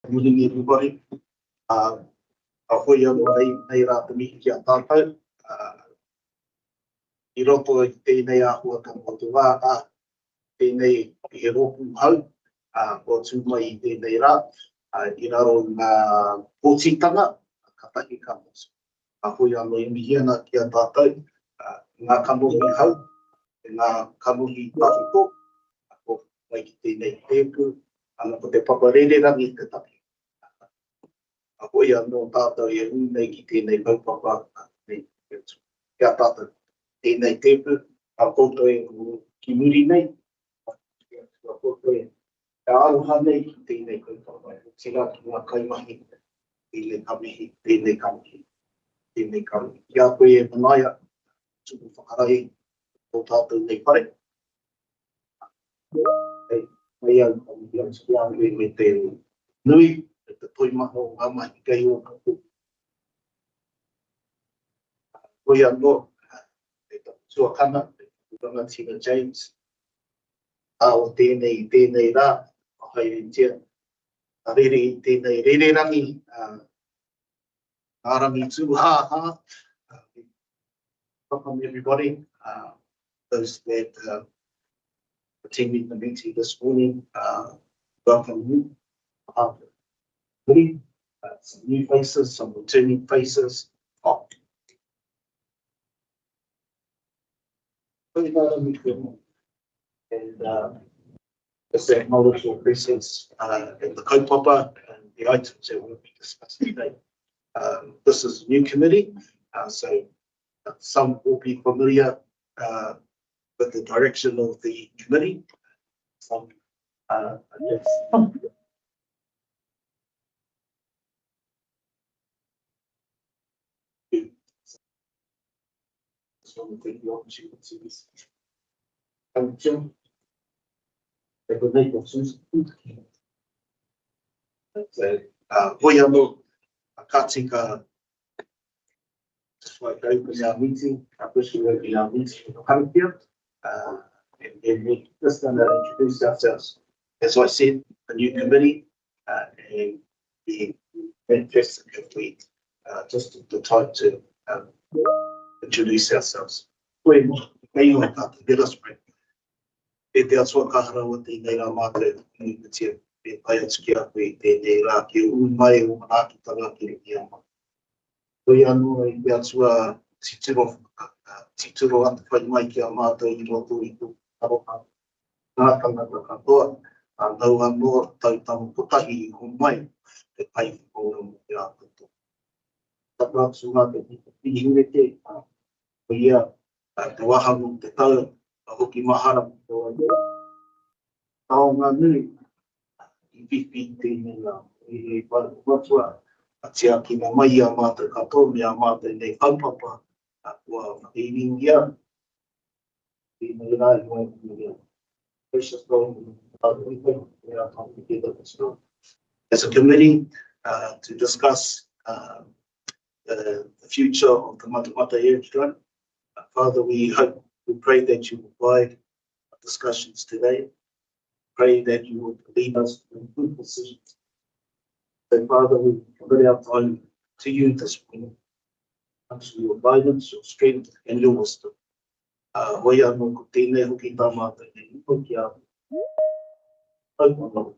Good morning, everybody. Ahoy anō nei rā te mihi ki a tātou. I roto i tēnei āhua ka motu wā, tēnei he rōpū hau, ko tū mai i tēnei rā, I raro ngā pōtitanga, ka tahi ka motu. Ahoy anō i mihi ana ki a tātou, ngā kanohi hau, ngā kanohi tāwhiko, ko mai ki tēnei tēpū, ana ko te paparererangi te tahi. Ahoy anō tātou e hui nei ki tēnei kaupapa, kia tātou tēnei tēpū, a koutou e ki muri nei, a koutou e aroha nei ki tēnei kaupapa, tira ki ngā kaimahi, tēnei kamihi, tēnei kamihi, tēnei kamihi. Kia koe e manaia, tuku whakarai, o tātou nei pare. Mai au, kia me te nui, te toimaho o ngā mahi kei o kapu. Koe anō, te tuakana, te tanga Tina James, o tēnei rā, a hai rintia, a rere i tēnei rererangi, ārangi tūhāhā. Welcome everybody, those that attended the meeting this morning, welcome you. Some new faces, some returning faces. And just acknowledge your presence in the kaupapa and the items that will be discussed today. This is a new committee, so some will be familiar with the direction of the committee. Some, I guess, so we'll take the opportunities. Jim, the good name of Susan. So, hoi anō, ka tika, just like open our meeting, officially open our meeting for home here. And we're just going to introduce ourselves. As I said, a new committee, and the fantastic if we just took the time to introduce ourselves. Koe o tātou, let us pray. E te atua Waharoa tēnei rā mātou i te tia, e pai atu ki a koe tēnei rā ki ui mai o manākitanga ki reki ama. Koe anō i te atua tituro atu whai mai ki a mātou i roto i tō aroha. Ngā tangata katoa, nau anō tautamu potahi i ho mai, te pai whakaora mo te ātata. Taka atu ngā te pihingete, ko ia te wahanu te tau, a hoki mahara mo te taonga nui, i whiwhi tēnei ngā, e wharu matua, a tia ki ngā mai a mātou katoa, me a mātou nei kaupapa, a kua whakeiringia, tēnei rā i mai ki precious God, as a committee to discuss the future of the Matamata-Piako. Father, we pray that you will guide our discussions today. Pray that you will lead us in good decisions. So, Father, we commit our time to you this morning. Thanks for your guidance, your strength, and your wisdom. Hoi anō ko tēnei hoki tā mātou e ipo ki a tau.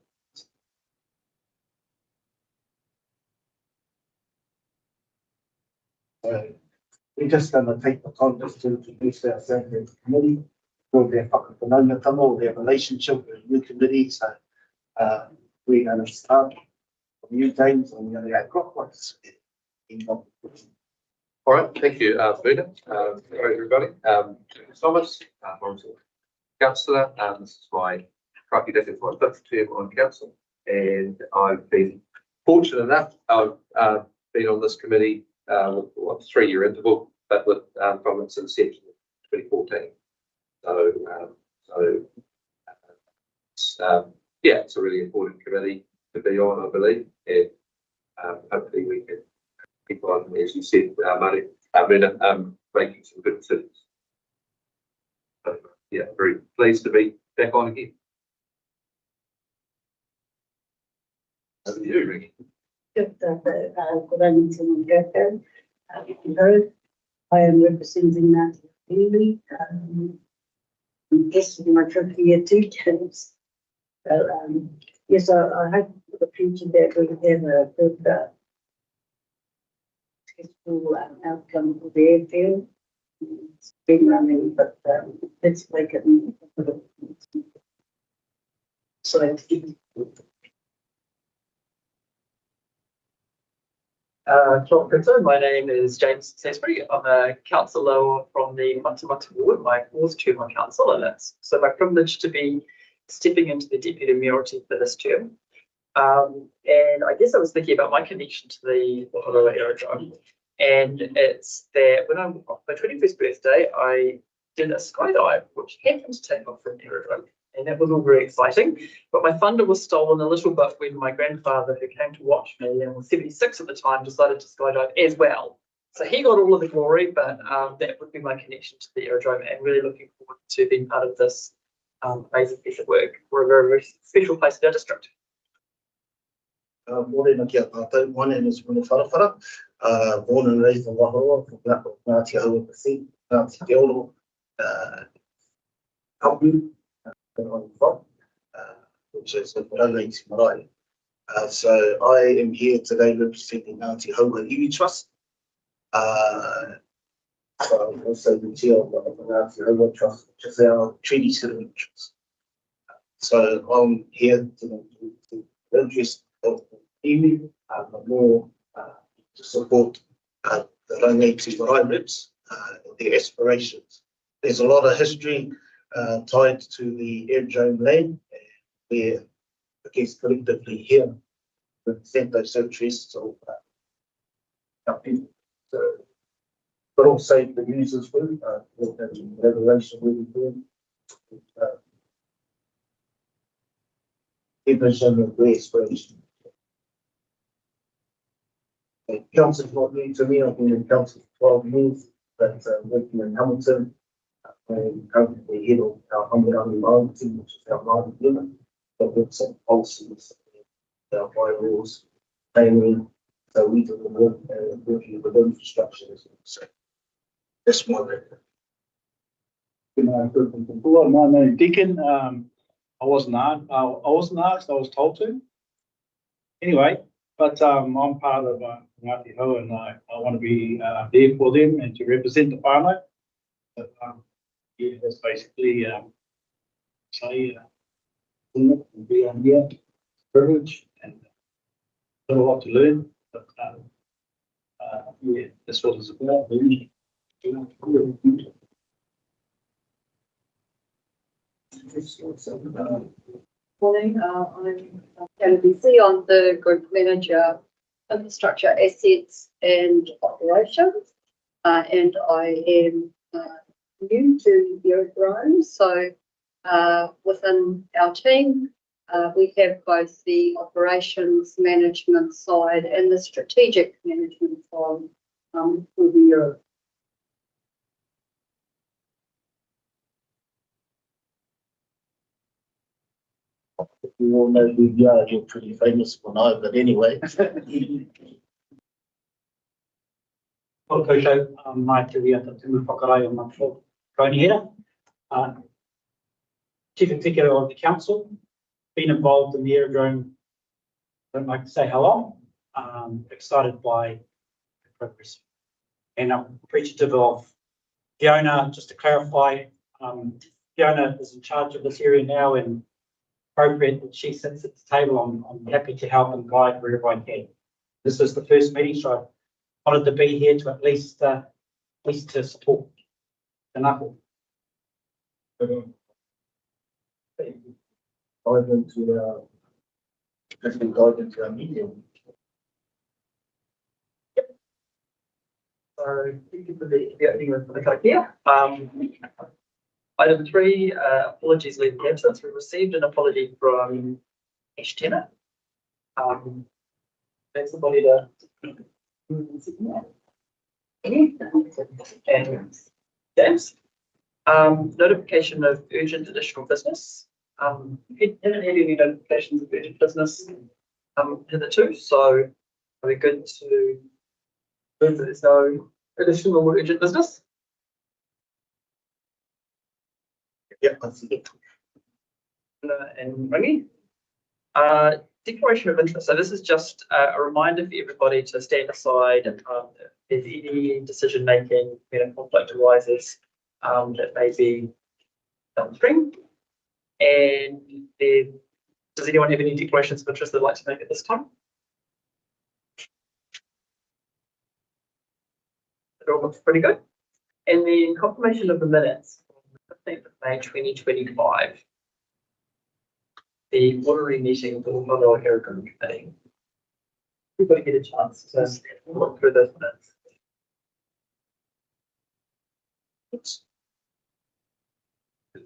We're just going to take the time just to introduce ourselves as a committee, build their whakapanaungatanga or their relationship with the new committee. So we're going to start from you, James, and we're going to go clockwise. All right, thank you, Brenda. Hello, everybody. Thomas, councillor. This is my Kraki District 5th term on council, and I've been fortunate enough. I've been on this committee with a 3-year interval, but with from its inception in 2014. Yeah, it's a really important committee to be on, I believe, and hopefully we can keep on, as you said, Brenda, making some good decisions. So, yeah, very pleased to be back on again. So you, Ricky. Good evening to you. You heard, I am representing that community. This is my trip here to James. So, yes, I hope for the future that we have a good successful outcome for the airfield. It's been running, but let's make it. So, My name is James Sainsbury. I'm a councillor from the Matamata-Piako ward, my fourth term on council, and it's so my privilege to be stepping into the deputy mayoralty for this term. And I guess I was thinking about my connection to the Waharoa Aerodrome, and it's that when I'm on my 21st birthday, I did a skydive, which happened to take off from Aerodrome. And that was all very exciting. But my thunder was stolen a little bit when my grandfather, who came to watch me and was 76 at the time, decided to skydive as well. So he got all of the glory, but that would be my connection to the aerodrome, and really looking forward to being part of this amazing piece of work. We're a very, very special place in our district. Morena kia tātou. My name is Runa Wharawhara, born and raised in Waharoa, from Black Rock, Ngāti Aua Pasi, Ngāti Te Oro, Kapu, which is the Rangi Marae. So I am here today representing Ngāti Haua Iwi Trust. So I'm also the chair of the Ngāti Haua Trust, which is our treaty settlement trust. So I'm here to interest of the iwi, but more to support the Rangi Marae reps and their aspirations. There's a lot of history tied to the aerodrome land, where I guess collectively here represent those interests of our people. So, but also the users will in collaboration with them. Vision of the aspiration. Council's not new to me. I've been in council for 12 years, but working in Hamilton. I'm currently head of our Hamilton marketing, which is our marketing unit, that looks at policies, our bylaws, mainly. So we do the work working with infrastructure as well. So that's my record. My name is Deacon. I wasn't asked, I was told to. Anyway, but I'm part of Ngāti Hoa, and I want to be there for them and to represent the whānau. But, yeah, that's basically be on here, privilege, and got a lot to learn. But yeah, that's what it's about. Really. Morning, I'm Kennedy C. I'm the Group Manager, Infrastructure, Assets and Operations, and I am new to Aerodrome. So within our team, we have both the operations management side and the strategic management side for the Aerodrome. We all know who you are. You're pretty famous for now, but anyway. Well, Koto, mai te ria ta tumu whakarai o Matamata Piako, Chief Executive of the Council, been involved in the aerodrome, I don't like to say how long, excited by the progress. And I'm appreciative of Fiona, just to clarify, Fiona is in charge of this area now, and appropriate that she sits at the table. I'm happy to help and guide wherever I can. This is the first meeting, so I wanted to be here to at least to support the knuckle. Dive into our medium. So thank you for the opening of the talk here. Item 3, apologies leave of absence. We received an apology from Ash Tenner. Thanks somebody to and James. Notification of urgent additional business. We haven't had any notifications of urgent business hitherto, so are we good to move that there's no additional urgent business? Yeah, I think. And Rangi. Declaration of interest. So this is just a reminder for everybody to stand aside and if any decision making, conflict arises that may be downstream. And then, does anyone have any declarations of interest they'd like to make at this time? It all looks pretty good. And then confirmation of the minutes on the 15th of May 2025. The ordinary meeting of the Waharoa Aerodrome Committee. Everybody get a chance to look through those minutes.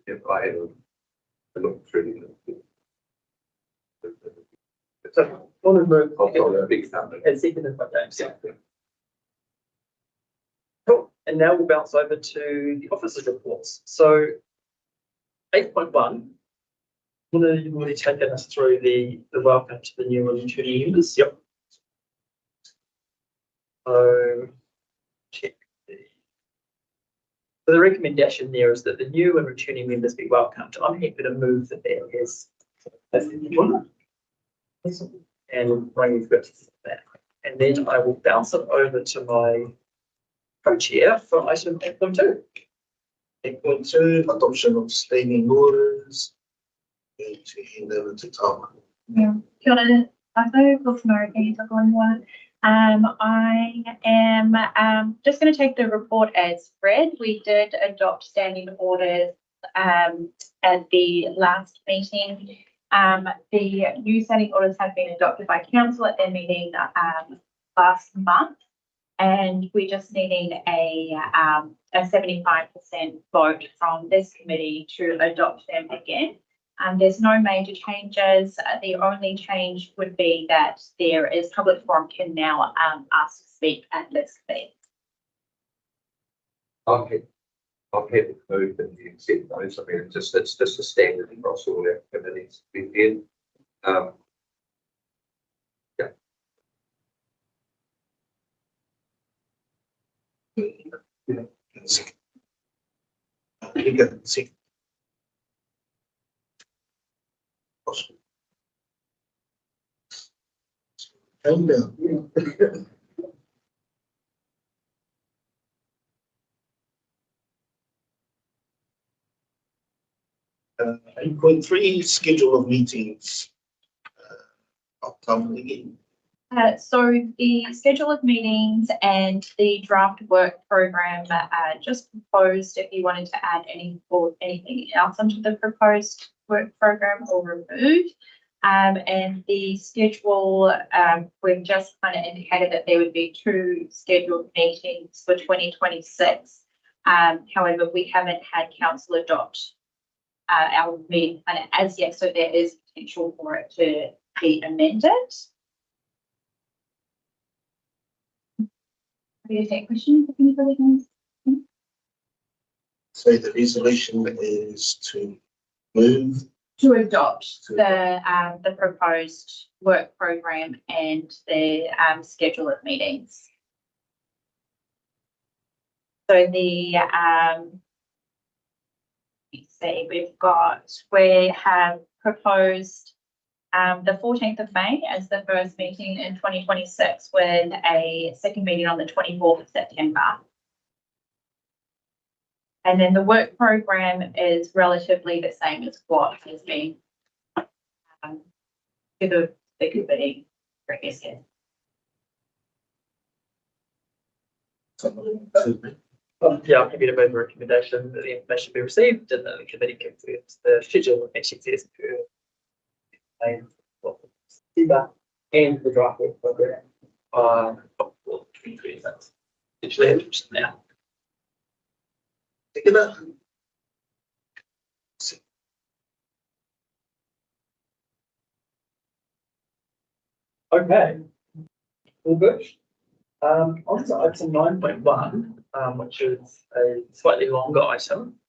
If I had a look through So, one of the the big family. and seconded by James. Cool. And now we'll bounce over to the officers' reports. So 8.1. You've already taken us through the welcome to the new and returning members. Yep. So check so the recommendation there is that the new and returning members be welcomed. I'm happy to move that is. And Rangi's got that. And then I will bounce it over to my co-chair for item 8.2. 8.2, adoption of standing orders. Going to hand over to Tom. Yeah. Kia ora tātou, ko Mary Kay tako ingoa. I am just going to take the report as read. We did adopt standing orders at the last meeting. The new standing orders have been adopted by council at their meeting last month, and we're just needing a 75% vote from this committee to adopt them again. There's no major changes. The only change would be that there is public forum can now ask to speak at this committee. I'm happy to move and you accept those. I mean, it's just a standard across all our committees. Yeah. You get it, see. And 8.3, schedule of meetings. Upcoming again. So the schedule of meetings and the draft work program just proposed if you wanted to add anything else onto the proposed work program or remove. And the schedule, we've just kind of indicated that there would be 2 scheduled meetings for 2026. However, we haven't had council adopt our meeting plan as yet, so there is potential for it to be amended. Happy to take questions if anybody has. So the resolution is to move. To adopt the proposed work program and the schedule of meetings. So the let's see, we have proposed the 14th of May as the first meeting in 2026 with a second meeting on the 24th of September. And then the work program is relatively the same as what has been to the committee previously. Yeah, I'm happy to move the recommendation that the information be received and that the committee confirms the schedule actually says and the draft work program. Essentially, now. Okay, all good. On to item 9.1, which is a slightly longer item,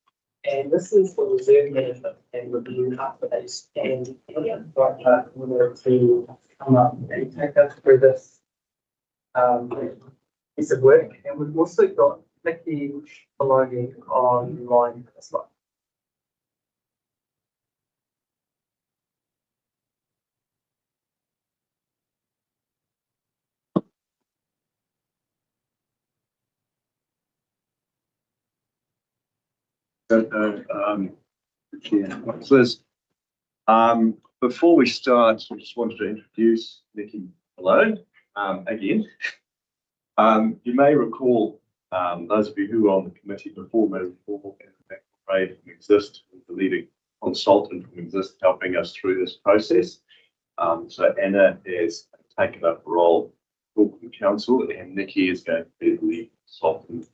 And this is the reserve management and review updates. And right now, we're going to come up and take us through this piece of work. And we've also got Nikki belonging online as well. Before we start, I just wanted to introduce Nikki Malone again. You may recall, those of you who were on the committee before may recall Anna from Exist, the leading consultant from Exist, helping us through this process. So Anna has taken up a role in council, and Nikki is going to be the lead consultant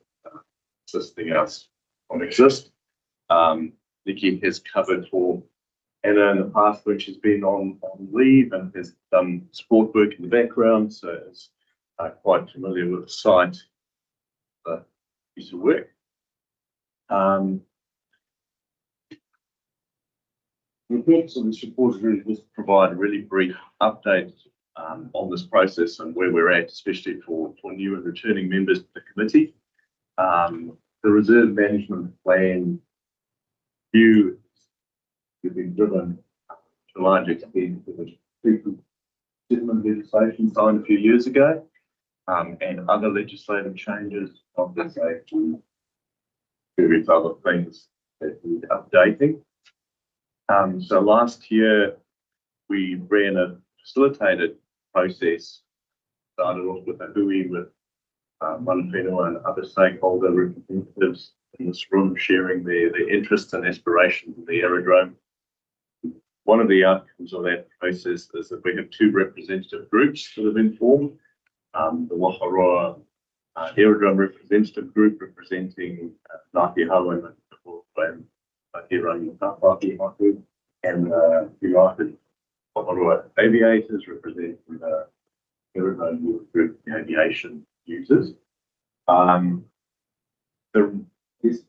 assisting us on Exist. Nikki has covered for Anna in the past when she's been on leave and has done support work in the background, so is quite familiar with the site, piece of work. The purpose of this report is really just to provide a really brief update on this process and where we're at, especially for new and returning members of the committee. The reserve management plan view has been driven to a large extent with the settlement legislation signed a few years ago, and other legislative changes of this age and various other things that need updating. So last year we ran a facilitated process, started off with a hui with Matamata-Piako and other stakeholder representatives in this room sharing their interests and aspirations in the aerodrome. One of the outcomes of that process is that we have two representative groups that have been formed. The Waharoa Aerodrome representative group representing Waharoa and Matamata-Piako, and the United Waharoa Aviators representing the Aerodrome group, the aviation users. The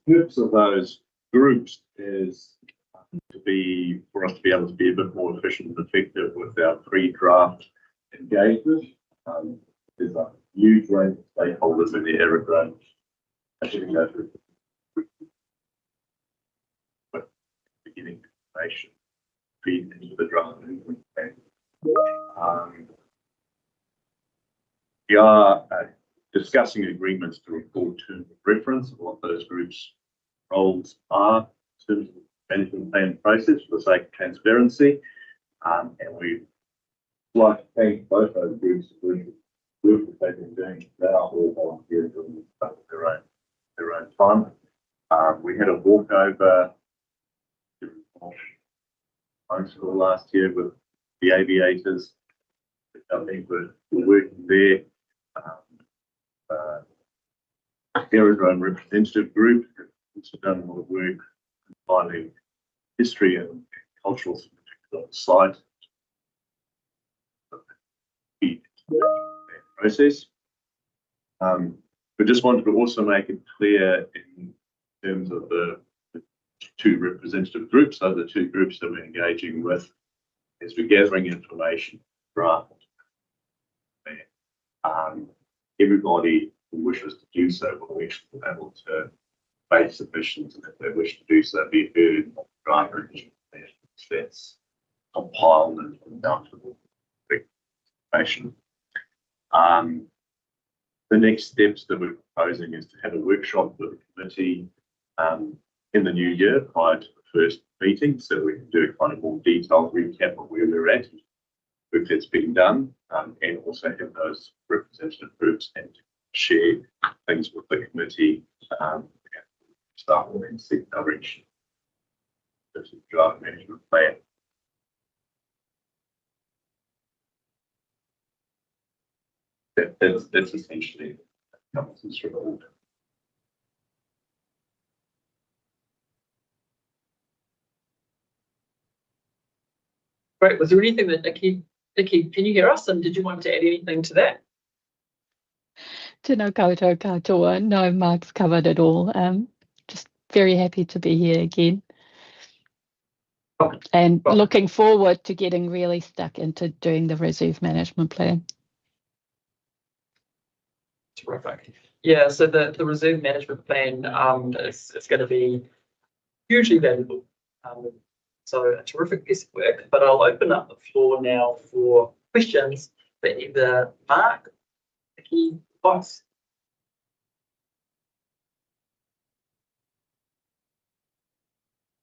purpose of those groups is for us to be able to be a bit more efficient and effective with our pre-draft engagement. There's a huge range of stakeholders in the aerodrome. Beginning information feed into the draft. We are discussing agreements to record terms of reference of what those groups' roles are in terms of the management plan process for the sake of transparency. And we'd like to thank both those groups for the work that they've been doing. They are all volunteers doing this stuff at their own time. We had a walkover high school last year with the aviators. I think we're working there. Aerodrome representative group has done a lot of work finding history and cultural significance of the site. Process. We just wanted to also make it clear in terms of the two representative groups, so the two groups that we're engaging with as we're gathering information draft. Everybody who wishes to do so will be able to make submissions, and if they wish to do so, be heard draft that's compiled and down to the information. The next steps that we're proposing is to have a workshop with the committee in the new year prior to the first meeting, so we can do a kind of more detailed recap of where we're at, if it's been done, and also have those representative groups and share things with the committee, start with and seek direction. This is draft management plan. That's essentially governance report. Great. Was there anything that Nikki, can you hear us? And did you want to add anything to that? Tēnā koutou katoa. No, Mark's covered it all. Just very happy to be here again. Welcome. And Welcome. looking forward to getting really stuck into doing the reserve management plan. Terrific. Yeah, so the reserve management plan is going to be hugely valuable. So a terrific piece of work, but I'll open up the floor now for questions for either Mark, Nikki, Boss.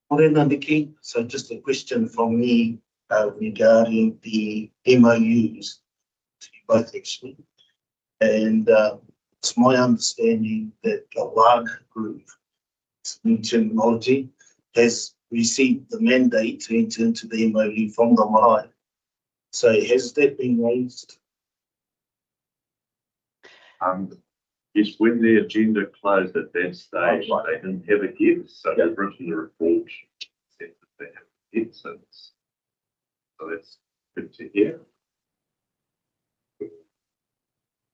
Morena, Nikki. So just a question from me regarding the MOUs to you both actually. And it's my understanding that the Waharoa Group, new terminology, has received the mandate to enter into the MOU from the marae. So has that been raised? Yes, when the agenda closed at that stage, they didn't have it yet, so they've written the report, said that they have it yet since. So that's good to hear.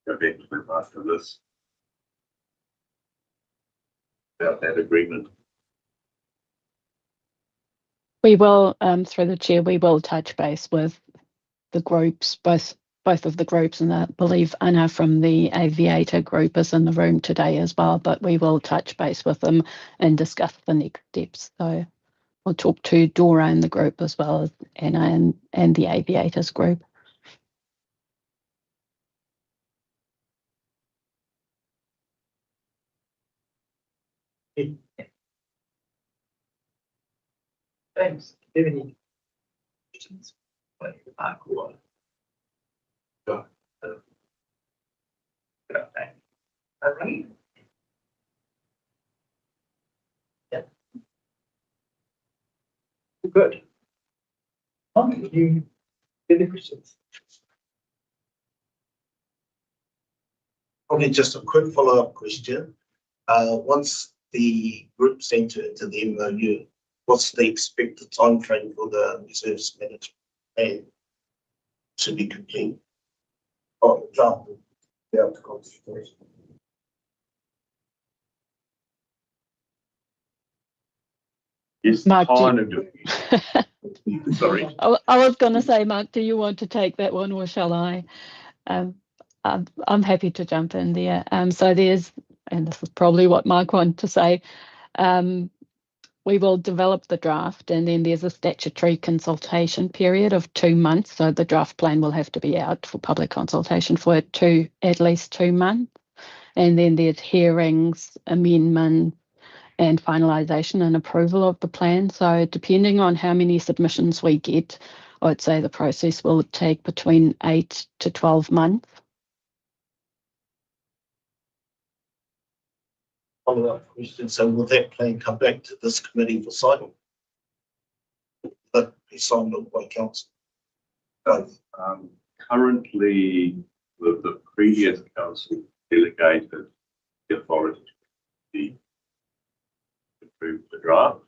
Go back to them after this about that agreement. We will, through the chair, we will touch base with the groups, both of the groups, and I believe Anna from the Aviator group is in the room today as well, but we will touch base with them and discuss the next steps. So we'll talk to Dora in the group as well as Anna and the Aviators group. Thanks. Do you have any questions? Mark or okay. Right. Yeah. Good. You any questions? Probably just a quick follow-up question. Once the groups enter into the MOU, what's the expected timeframe for the reserves management plan to be complete? For example, the consultation. Yes, Mark, kind of doing. Sorry. I was going to say, Mark, do you want to take that one or shall I? I'm happy to jump in there. So there's, and this is probably what Mark wanted to say, we will develop the draft and then there's a statutory consultation period of 2 months. So the draft plan will have to be out for public consultation for at least 2 months. And then there's hearings, amendments, and finalisation and approval of the plan. So depending on how many submissions we get, I'd say the process will take between 8 to 12 months. Follow-up question. So will that plan come back to this committee for signing? That be signed off by council? Currently, the previous council delegated the authority to approve the draft.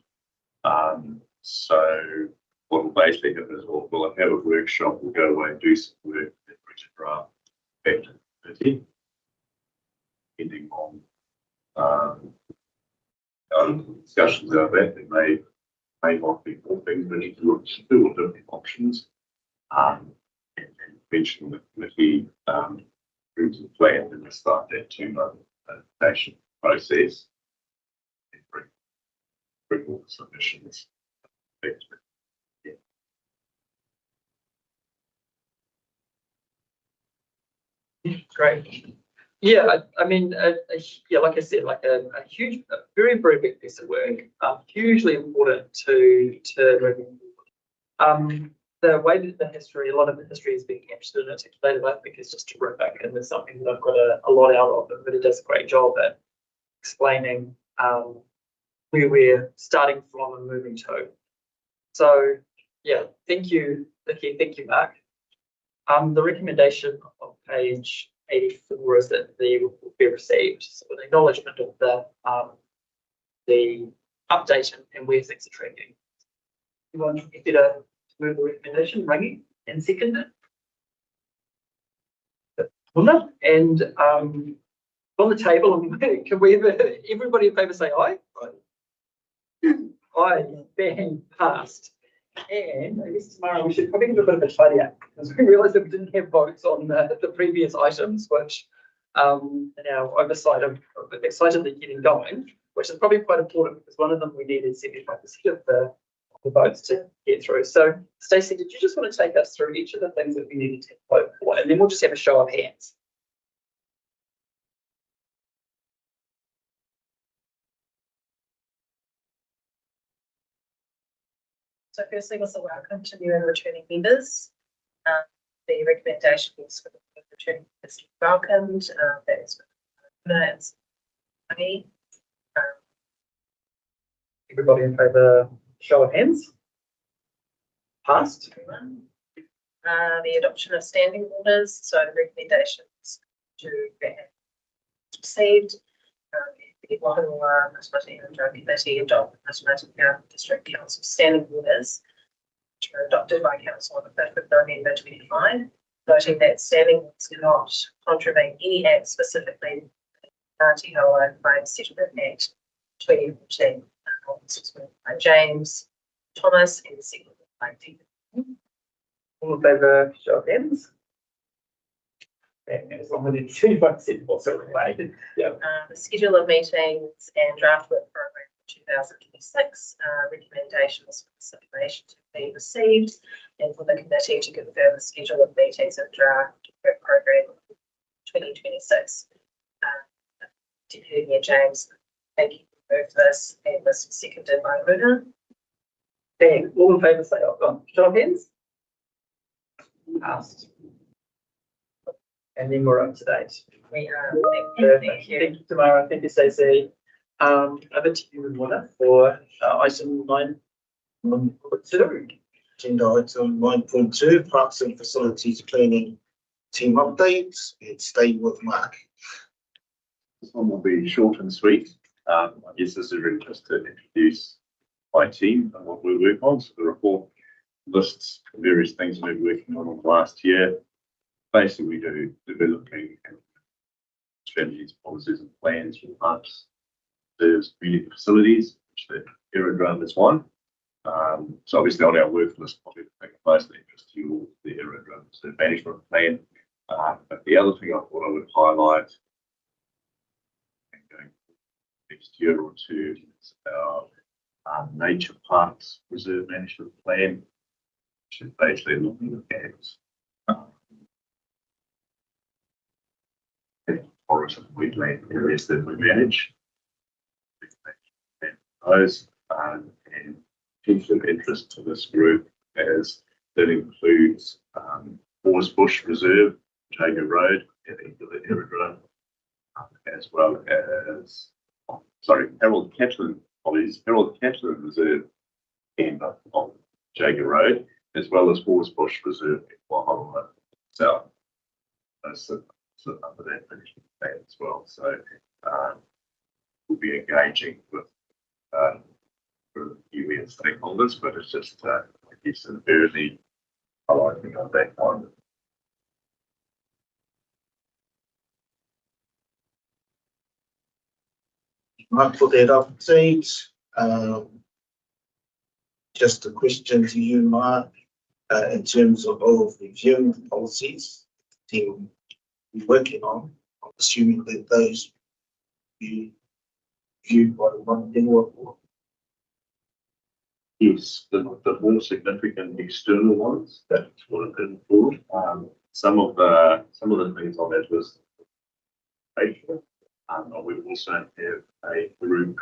So what will basically happen is we'll have a workshop, we'll go away and do some work, then bring the draft back to the committee, depending on discussions about that. There may not be more things we need to look through or different options. And eventually the committee approves the plan and we start that 2-month adaptation process and bring all the submissions back to it. Great. Yeah, I mean, yeah, like I said, like a huge, a very, very big piece of work, hugely important to moving forward. The way that a lot of the history is being captured and articulated, I think is just terrific, and there's something that I've got a lot out of, and really does a great job at explaining where we're starting from and moving to. So, yeah, thank you, Nikki, thank you, Mark. The recommendation on page 84 is that the report be received. So an acknowledgement of the update and where things are tracking. You want to move the recommendation, Rangi, and second it? And on the table, can we have everybody in favour say aye? I then passed. And I guess tomorrow we should probably give a bit of a tidy up because we realised that we didn't have votes on the previous items, which now oversight of excitedly getting going, which is probably quite important because one of them we needed 75% of the votes to get through. So Stacey, did you just want to take us through each of the things that we needed to vote for, and then we'll just have a show of hands. So firstly was a welcome to new and returning members. The recommendations for the returning members to be welcomed. That is me. Everybody in favour, show of hands. Passed. The adoption of standing orders. So the recommendations to be received. The Waharoa Matamata-Piako Committee adopt Matamata-Piako District Council standing orders, which were adopted by Council on the 5th of November 25, noting that standing orders cannot contravene any act specifically Aotearoa Crime Settlement Act 2014, by James Thomas and seconded by Deacon. All in favour, show of hands. And as long as it's 25% also related. Yeah. The schedule of meetings and draft work program for 2026, recommendations for consideration to be received, and for the committee to confirm the schedule of meetings and draft work program 2026. Deputy Mayor James, thank you for this, and this is seconded by Runa. And all in favour say oh, show of hands. Passed. And then we're up to date. We are. Thank you, Tamara. Thank you, Stacey. Over to you, Rona, for item 9.2. Agenda item 9.2, Parks and Facilities Planning Team Updates. And stay with Mark. This one will be short and sweet. I guess this is really just to introduce my team and what we work on. So the report lists various things we've been working on last year. Basically, we do developing strategies, policies, and plans for parks, there's community facilities, which the Aerodrome is one. So obviously on our work list, probably the thing of most interest to you all, the Aerodrome, so the management plan. But the other thing I thought I would highlight, and going next year or two, is our nature parks reserve management plan, which is basically looking at forest and woodland areas that we manage. Those and potential interest to this group as that includes Moores Bush Reserve, Jago Road, at the end of the Aerodrome, as well as Harold Catlin Reserve end on Jago Road, as well as Moores Bush Reserve in Waharoa South. So under that management plan as well. So we'll be engaging with UN stakeholders, but it's just I guess an early highlighting of that one. Mark, for that update, just a question to you, Mark, in terms of reviewing the policies team working on. I'm assuming that those be viewed by the one thing or Yes, the more significant external ones, that's what it includes. Some of the things on that list, we also have a group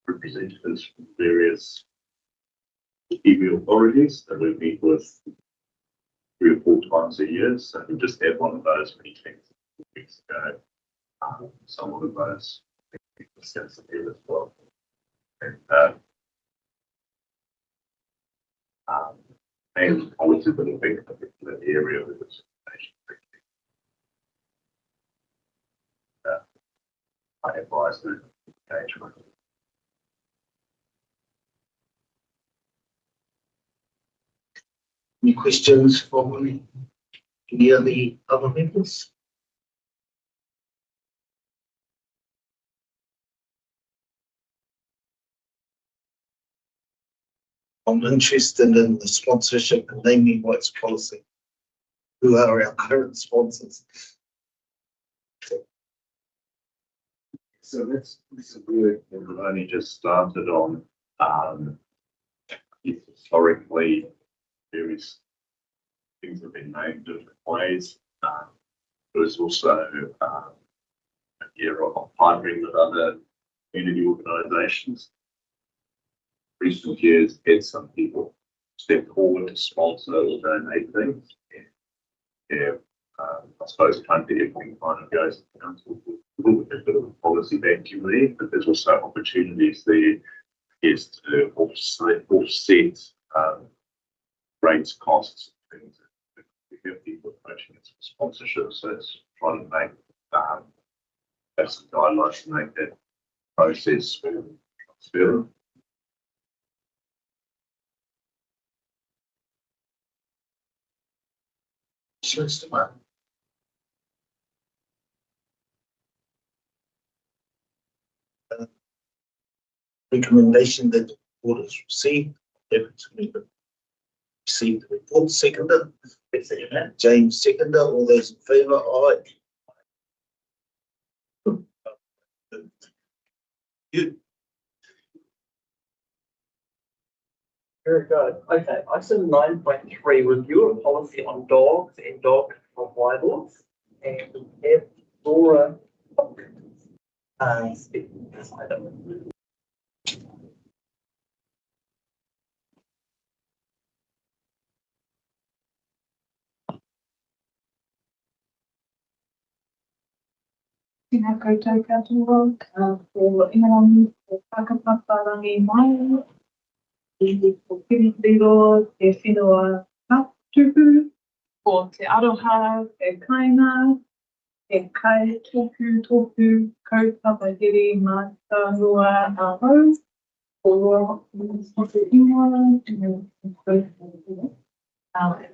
representatives from various EU authorities that we meet with 3 or 4 times a year. So we just had one of those meetings weeks ago. Some of those sensitive as well. And always a little bit of a particular area with this I advise the engagement. any questions from any of the other members? I'm interested in the sponsorship and naming rights policy. Who are our current sponsors? So this is work that we've only just started on. Historically, various things have been named different ways. There's also a year of partnering with other community organisations. Recent years, had some people step forward to sponsor or donate things. Yeah, I suppose currently everything kind of goes to the council with a little bit of a policy vacuum there, but there's also opportunities there is to offset rates, costs, things. We have people approaching it for sponsorship, so it's trying to make have some guidelines to make that process smooth. Recommendation that the board has received. Received the report. Seconder. James seconder. All those in favour? Aye. You. Very good. Okay, item 9.3, review of policy on dogs and dog control bylaws. And we have Laura speaking to this item. Tēnā koutou katoa, ko ingarangi, ko whakapapārangi mai, ko Piripiro, te whenua tatupu, ko te aroha, te kainga, te kai tōku, kaupapa mātānoa ahau, ko te ingoa,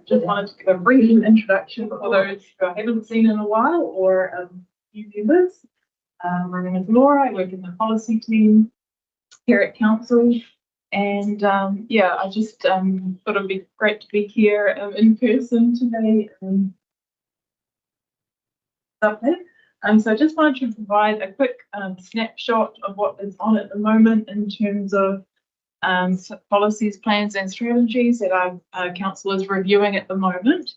just wanted to give a brief introduction for those who I haven't seen in a while or new members. My name is Laura. I work in the policy team here at council, and yeah, I just thought it'd be great to be here in person today. So I just wanted to provide a quick snapshot of what is on at the moment in terms of policies, plans, and strategies that our council is reviewing at the moment.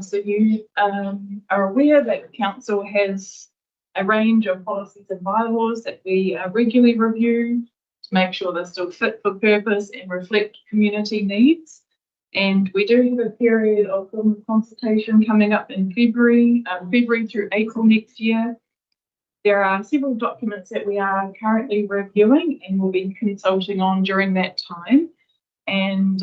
So you are aware that the council has a range of policies and bylaws that we regularly review to make sure they're still fit for purpose and reflect community needs. And we do have a period of consultation coming up in February through April next year. There are several documents that we are currently reviewing and will be consulting on during that time. And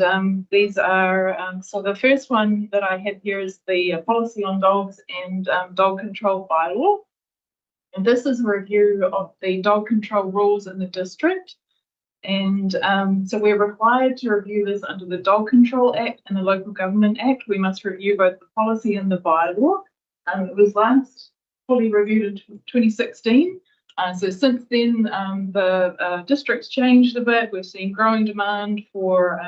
these are, so the first one that I have here is the policy on dogs and dog control bylaw. And this is a review of the dog control rules in the district. And so we're required to review this under the Dog Control Act and the Local Government Act. We must review both the policy and the bylaw. It was last fully reviewed in 2016. So since then, the district's changed a bit. We've seen growing demand for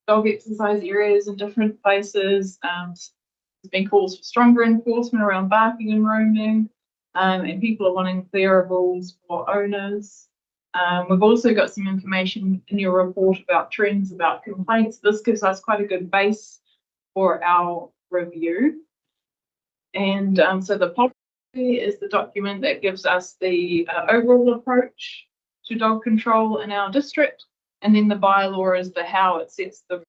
dog exercise areas in different places. There's been calls for stronger enforcement around barking and roaming, and people are wanting clearer rules for owners. We've also got some information in your report about trends, about complaints. This gives us quite a good base for our review. And so the policy is the document that gives us the overall approach to dog control in our district, and then the bylaw is the how it sets the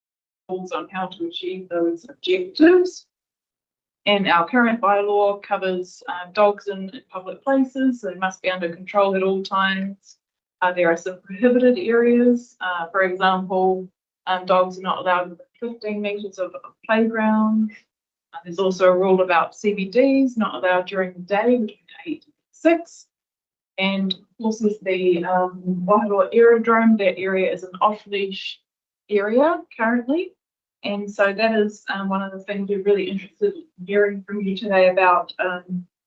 rules on how to achieve those objectives. And our current bylaw covers dogs in public places. They must be under control at all times. There are some prohibited areas. For example, dogs are not allowed within 15 metres of playground. There's also a rule about CBDs, not allowed during the day between 8 and 6. And of course, there's the Waharoa Aerodrome. That area is an off-leash area currently. And so that is one of the things we're really interested in hearing from you today about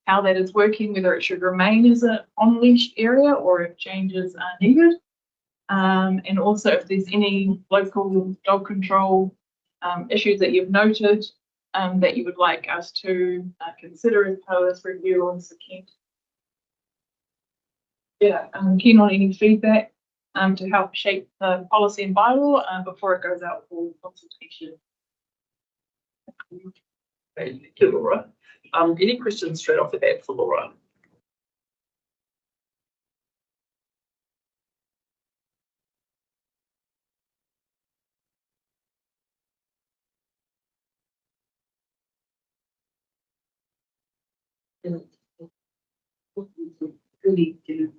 how that is working, whether it should remain as an on-leash area or if changes are needed. And also if there's any local dog control issues that you've noted that you would like us to consider as part of this review on Keen. Yeah, I'm keen on any feedback to help shape the policy and bylaw before it goes out for consultation. Thank you, Laura. Any questions straight off the bat for Laura? Really do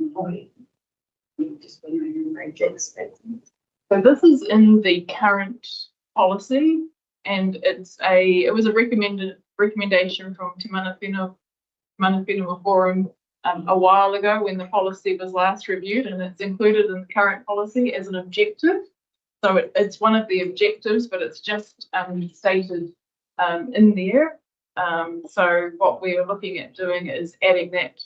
just wondering like So this is in the current policy, and it was a recommendation from Te Mana Whenua Forum a while ago when the policy was last reviewed, and it's included in the current policy as an objective. So it's one of the objectives, but it's just stated in there. So what we are looking at doing is adding that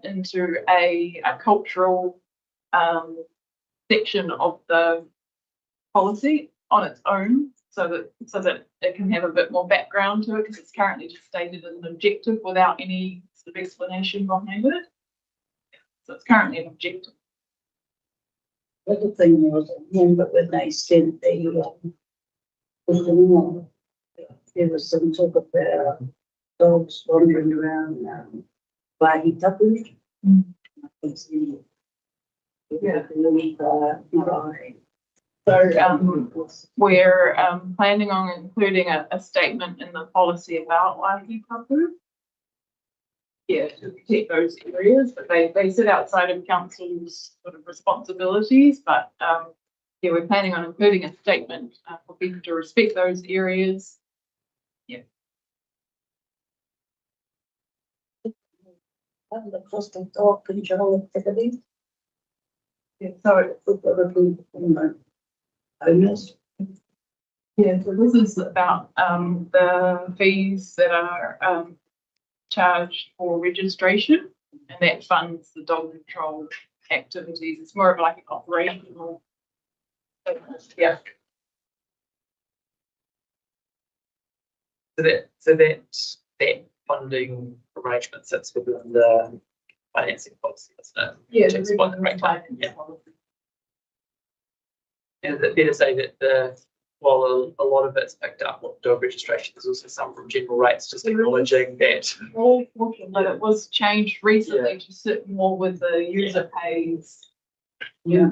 into a cultural section of the policy on its own, so that it can have a bit more background to it, because it's currently just stated as an objective without any sort of explanation behind it. So it's currently an objective. The other thing was, I remember when they sent the there was some talk about dogs wandering around Waharoa. Yeah. Right. So we're planning on including a statement in the policy about Waharoa. Yeah, to protect those areas, but they sit outside of council's sort of responsibilities. But yeah, we're planning on including a statement for people to respect those areas. Yeah. And the cost of dog control activities. Yeah, so owners. yeah, so this is about the fees that are charged for registration, and that funds the dog control activities. It's more of like an operational. Yeah. So that funding arrangement sits within the financing policy, isn't it? Yeah, To explain the breakdown. Yeah. And is it fair to say that while a lot of it's picked up with dog registration, there's also some from general rates, just acknowledging that. But it was changed recently to sit more with the user pays. Yeah.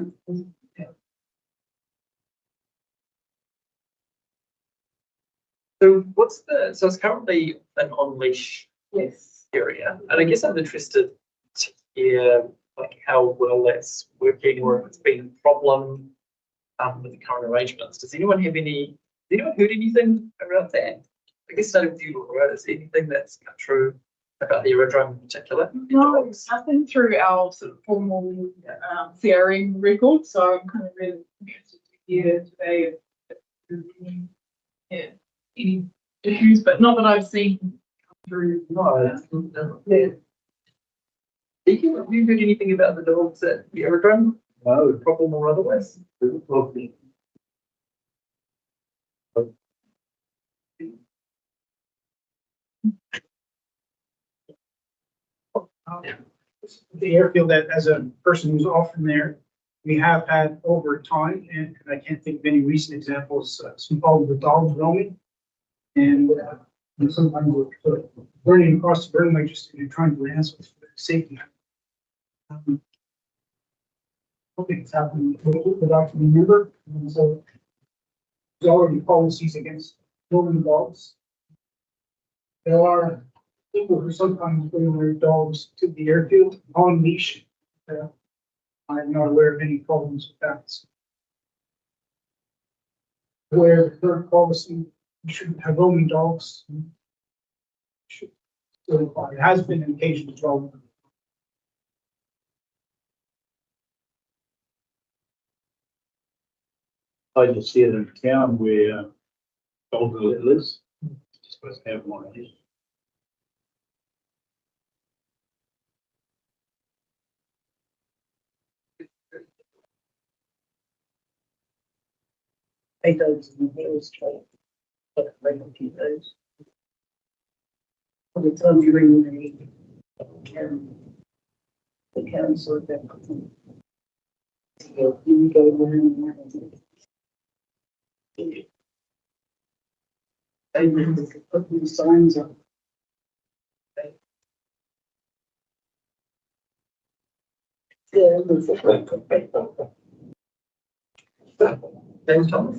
So so it's currently an on-leash Yes. area, and I guess I'm interested to hear like how well that's working, or if it's been a problem with the current arrangements. Does anyone heard anything around that? I guess starting with you, Laura, is there anything that's come true about the aerodrome in particular? No, nothing through our sort of formal CRM record, so I'm kind of really interested to hear today if there's any issues, but not that I've seen come through. No. Yeah. Deacon, have you heard anything about the dogs at the aerodrome? No, problem or otherwise? The airfield, that as a person who's often there, we have had over time, and I can't think of any recent examples, some problems with dogs roaming. And sometimes we're sort of running across the runway just trying to land with safety. It's happened without any member, and so there's already policies against roaming dogs. There are people who sometimes bring their dogs to the airfield on leash. I'm not aware of any problems with that. Where the current policy, you shouldn't have roaming dogs. Should still apply. It has been an occasion as well. I just see it in town where dogs are let loose. You're supposed to have one of these. those in the hills, try to keep those. By the time you ring the council, you go around and then they could put new signs up. Yeah. Thanks, Tom.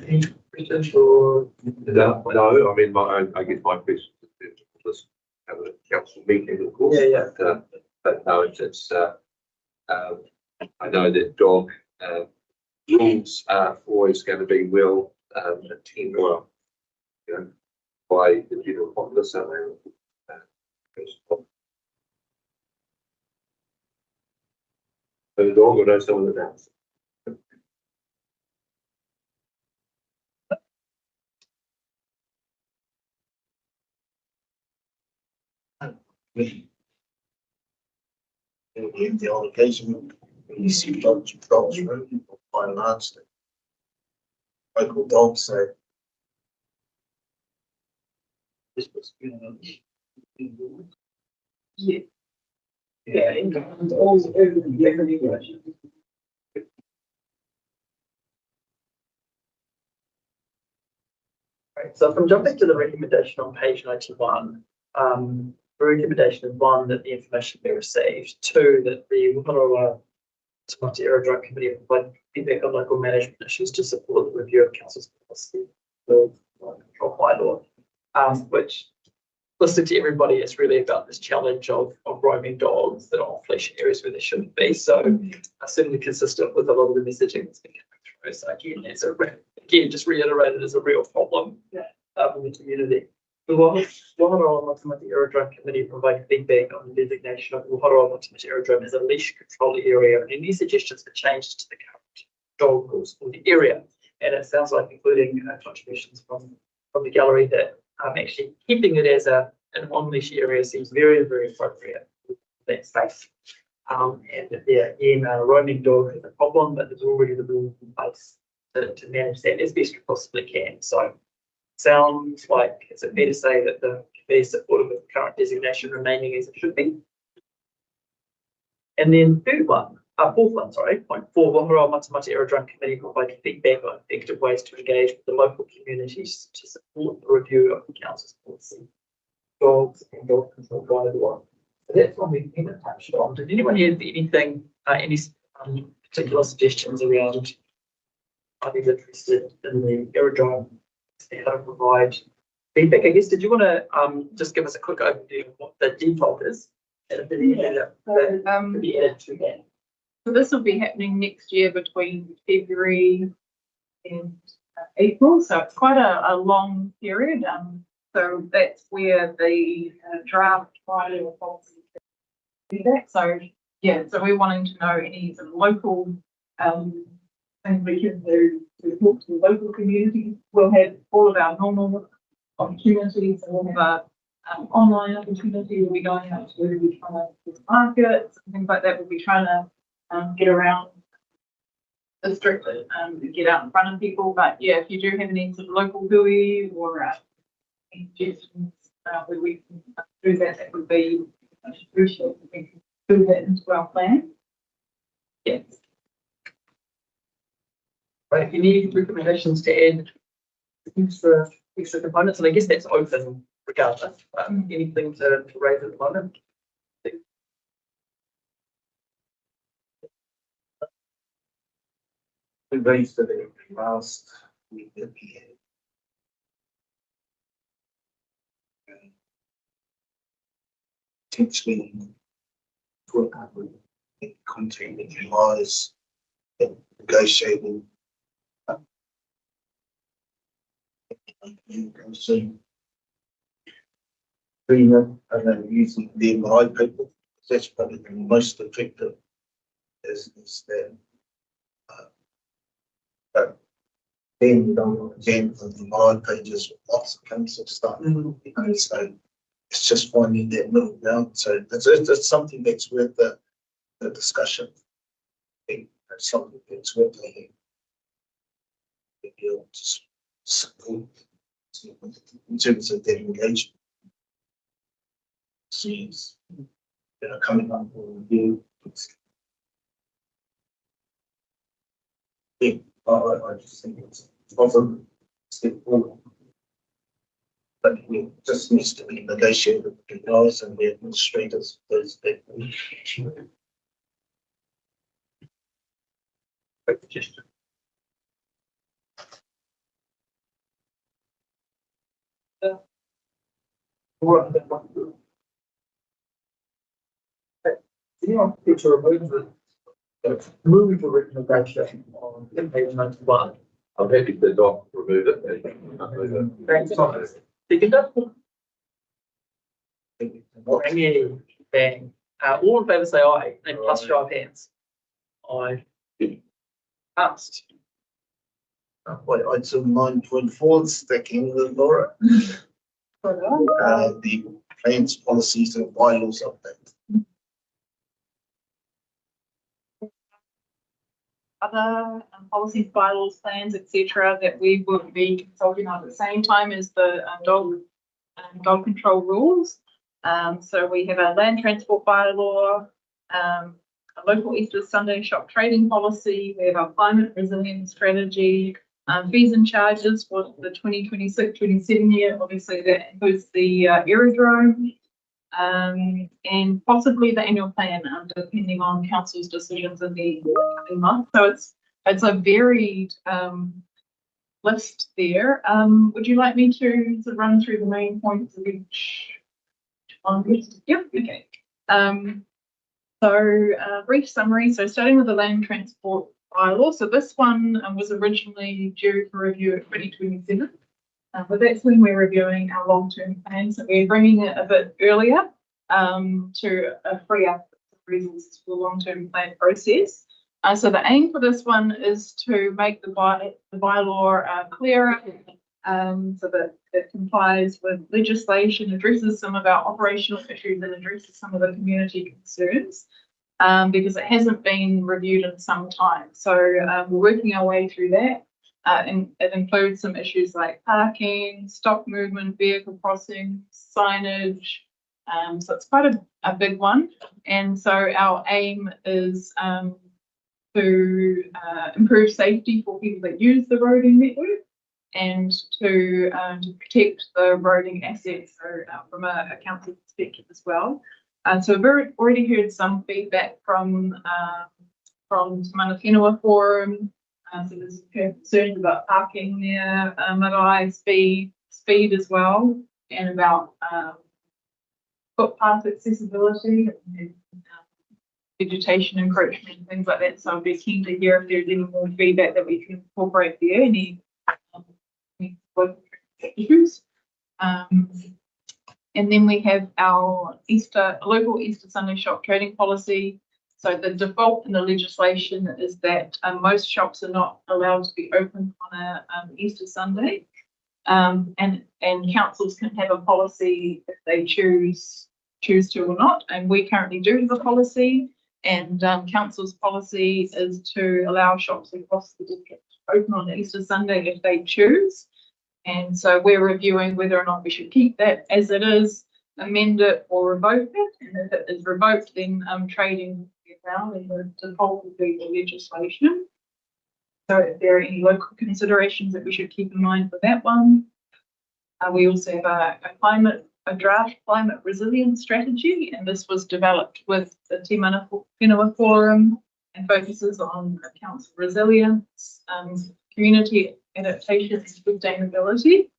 Any questions or? No, I mean, I guess my question is just have a council meeting, of course. Yeah. But no, I know that dog rules are always going to be well attended, well, you know, by the general populace. The dog or no, some of the dance. In the odd occasion, you see dogs running by an answer. Local dogs say. This was, Yeah. Yeah, and all everything. Right, so if I'm jumping to the recommendation on page 91, the recommendation is 1, that the information be received, 2, that the Waharoa Aerodrome Committee provide feedback on local management issues to support the review of council's policy for control bylaw, which, listening to everybody, is really about this challenge of roaming dogs that are off leash areas where they shouldn't be. So certainly consistent with a lot of the messaging that's been coming through. So again, just reiterated as a real problem in the community. The Waharoa Matamata-Piako Committee provided feedback on the designation of Waharoa Matamata-Piako as a leash control area and any suggestions for changes to the current dog rules for the area. And it sounds like, including contributions from the gallery, that actually keeping it as an on-leash area seems very, very appropriate for that space. And again, roaming dog is a problem, but there's already the rules in place to manage that as best we possibly can. So sounds like, is it fair to say that the committee is supportive of the current designation remaining as it should be? And then fourth one, point 4, Waharoa Matamata Aerodrome Committee provided feedback on effective ways to engage with the local communities to support the review of the council's policy, dogs and dog control bylaw. So that's one we've been touched on. Did anyone have anything, any particular suggestions around? I'd be interested in the Aerodrome, how to provide feedback. I guess, did you want to just give us a quick overview of what the default is? And be added to that. So this will be happening next year between February and April. So it's quite a long period. So that's where the draft bylaw policy do that. So yeah, so we're wanting to know any sort of local things we can do to talk to the local community. We'll have all of our normal opportunities, all of our online opportunities. We'll be going out to markets and things like that. We'll be trying to get around district and get out in front of people. But yeah, if you do have any sort of local hui or any suggestions where we can do that, that would be crucial. We can do that into our plan. Yes. Right, if you need recommendations to add extra components, and I guess that's open regardless. Anything to raise at the moment? We raised it last week at the end. Potentially work out with content that lies negotiating. And then using the MRI people, that's probably the most effective is there. But then the MRI pages with lots of cancer stuff. So it's just finding that middle ground. So it's something that's worth the discussion. It's something that's worth be able to support in terms of their engagement. Sees that are coming up for review. I just think it's often step forward. But it just needs to be negotiated with the guys and the administrators, those people. Anyone care to remove the recommendation on page 91? I'm happy to not remove it. Thanks, Thomas. Second. Any bang. All in favour say aye, and plus show of hands. Aye. Passed. Item 9.4, stacking with Laura. The claims policies and bylaws update. Other policies, bylaws, plans, etc., that we will be consulting on at the same time as the dog control rules. So we have a land transport bylaw, a local Easter Sunday shop trading policy. We have our climate resilience strategy, fees and charges for the 2026-27 year. Obviously, that includes the aerodrome. And possibly the annual plan, depending on council's decisions in the coming month. So it's a varied list there. Would you like me to run through the main points of each one? Yep. Okay. So brief summary. So starting with the land transport bylaw. So this one was originally due for review at 2027. But that's when we're reviewing our long-term plan. So we're bringing it a bit earlier to free up resources for the long-term plan process. So the aim for this one is to make the bylaw clearer so that it complies with legislation, addresses some of our operational issues and addresses some of the community concerns because it hasn't been reviewed in some time. So we're working our way through that. And it includes some issues like parking, stock movement, vehicle crossing, signage. So it's quite a big one. And so our aim is to improve safety for people that use the roading network and to protect the roading assets from a council perspective as well. So we've already heard some feedback from Matamata-Piako Forum. So there's concerns about parking there, marae, speed as well, and about footpath accessibility and vegetation encroachment and things like that. So I'd be keen to hear if there's any more feedback that we can incorporate there, any issues. And then we have our local Easter Sunday shop trading policy. So the default in the legislation is that most shops are not allowed to be open on a Easter Sunday, and councils can have a policy if they choose to or not. And we currently do have a policy, and council's policy is to allow shops across the district to open on Easter Sunday if they choose. And so we're reviewing whether or not we should keep that as it is, amend it or revoke it. And if it is revoked, then trading around and the default would be the legislation. So if there are any local considerations that we should keep in mind for that one. We also have a draft climate resilience strategy, and this was developed with the Te Mana Forum and focuses on council resilience, community adaptation and sustainability.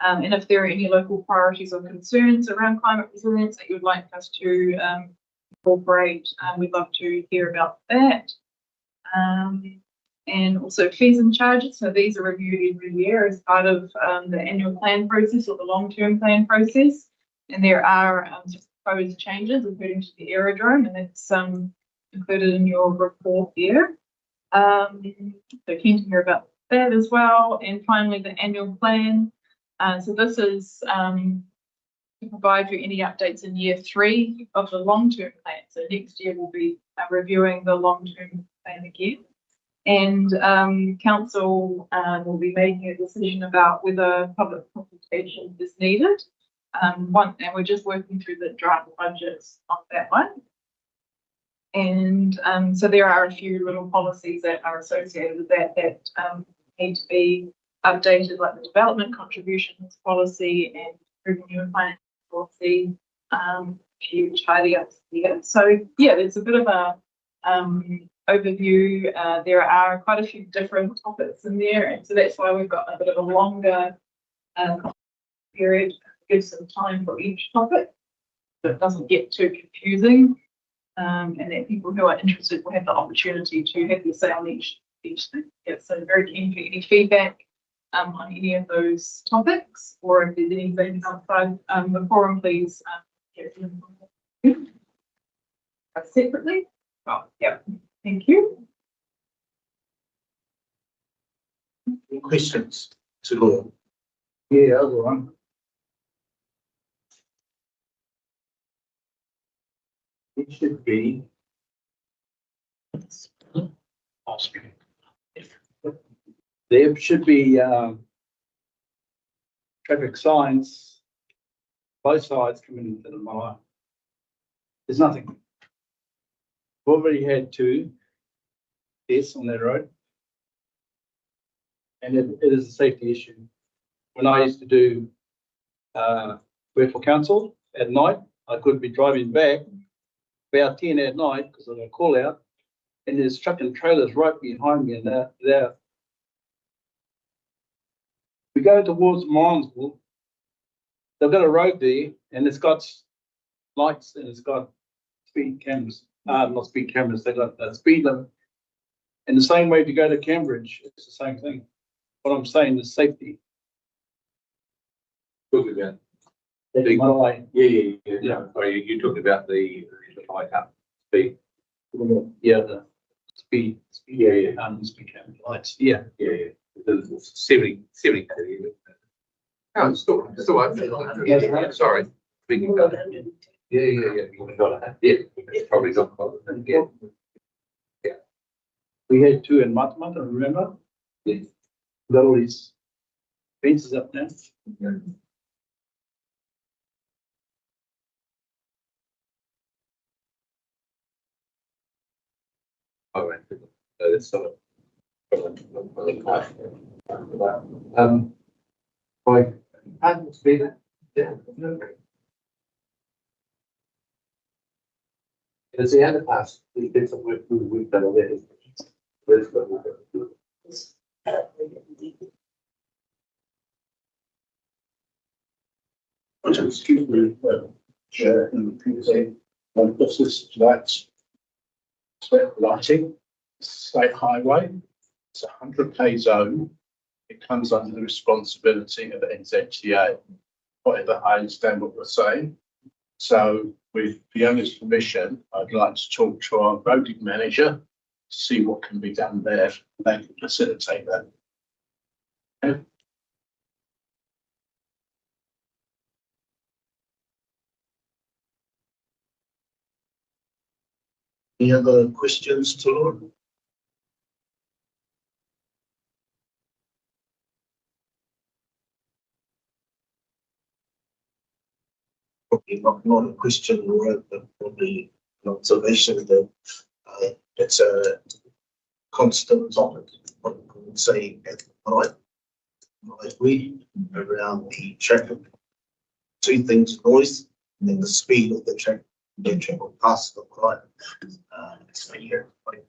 And if there are any local priorities or concerns around climate resilience that you would like us to incorporate, we'd love to hear about that. And also fees and charges. So these are reviewed every year as part of the annual plan process or the long-term plan process. And there are proposed changes, including to the aerodrome, and that's included in your report here. So keen to hear about that as well. And finally, the annual plan. So this is to provide you any updates in year 3 of the long-term plan. So next year we'll be reviewing the long-term plan again. And council will be making a decision about whether public consultation is needed. And we're just working through the draft budgets on that one. And so there are a few little policies that are associated with that need to be updated, like the development contributions policy and revenue and finance policy, few tidy ups here. So yeah, there's a bit of a overview. There are quite a few different topics in there, and so that's why we've got a bit of a longer period to give some time for each topic, so it doesn't get too confusing, and that people who are interested will have the opportunity to have their say on each thing. Yeah, so very keen for any feedback on any of those topics, or if there's anything outside the forum, please separately. Oh, yeah, thank you. Questions to Laura? Yeah, other one. It should be. There should be traffic signs, both sides coming into the mile. There's nothing. We've already had two deaths on that road. And it is a safety issue. When I used to do work for council at night, I could be driving back about 10 at night because of a call out, and there's truck and trailers right behind me, and they're we go towards Morrinsville, they've got a road there, and it's got lights and it's got speed cameras. Not speed cameras, they've got a speed limit. And the same way if you go to Cambridge, it's the same thing. What I'm saying is safety. Talking about sorry, you talking about the light up speed. Yeah, the speed, speed camera lights. Yeah. The 70. Oh, still open. Sorry. Speaking about it. Yeah. It's probably not. Yeah. We had two in Matamata, remember? Yeah. Got all these fences up there. All right. That's sort of. Like, hadn't speed it. Yeah. It's the end of class. We did some work through the week that already. Excuse me, Chair, and this is that's lighting, state highway. It's a 100k zone. It comes under the responsibility of NZTA, whatever I understand what we're saying. So with Fiona's permission, I'd like to talk to our roading manager to see what can be done there. They can facilitate that. Okay. Any other questions to Laura? Probably not a question, Laura, but probably an observation that it's a constant topic, I would say, at night. I agree around the traffic. Two things, noise and then the speed of the traffic. Then travel past the right. So yeah, like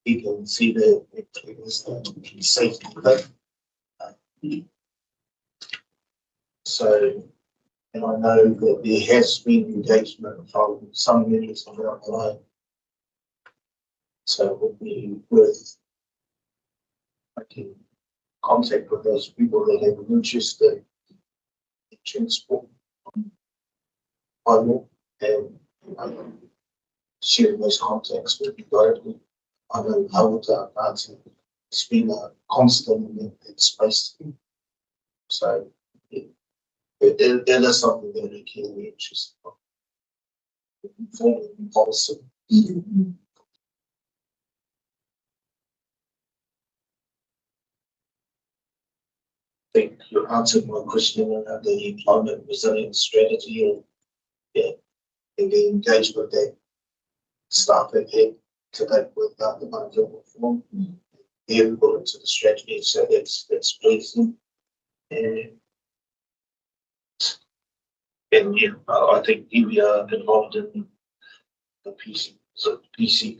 people see the safety clip. So, and I know that there has been engagement from some members of our line. So it would be worth making contact with those people that have an interest in transport. I will and share those contacts with you directly. I know how it's been a constant in that space. So it is something that we can be interested in. Policy. think you answered my question around the climate resilience strategy and the engagement that staff have had to date with the manager reform. The input into the strategy, so that's pleasing. And yeah, I think we are involved in the PC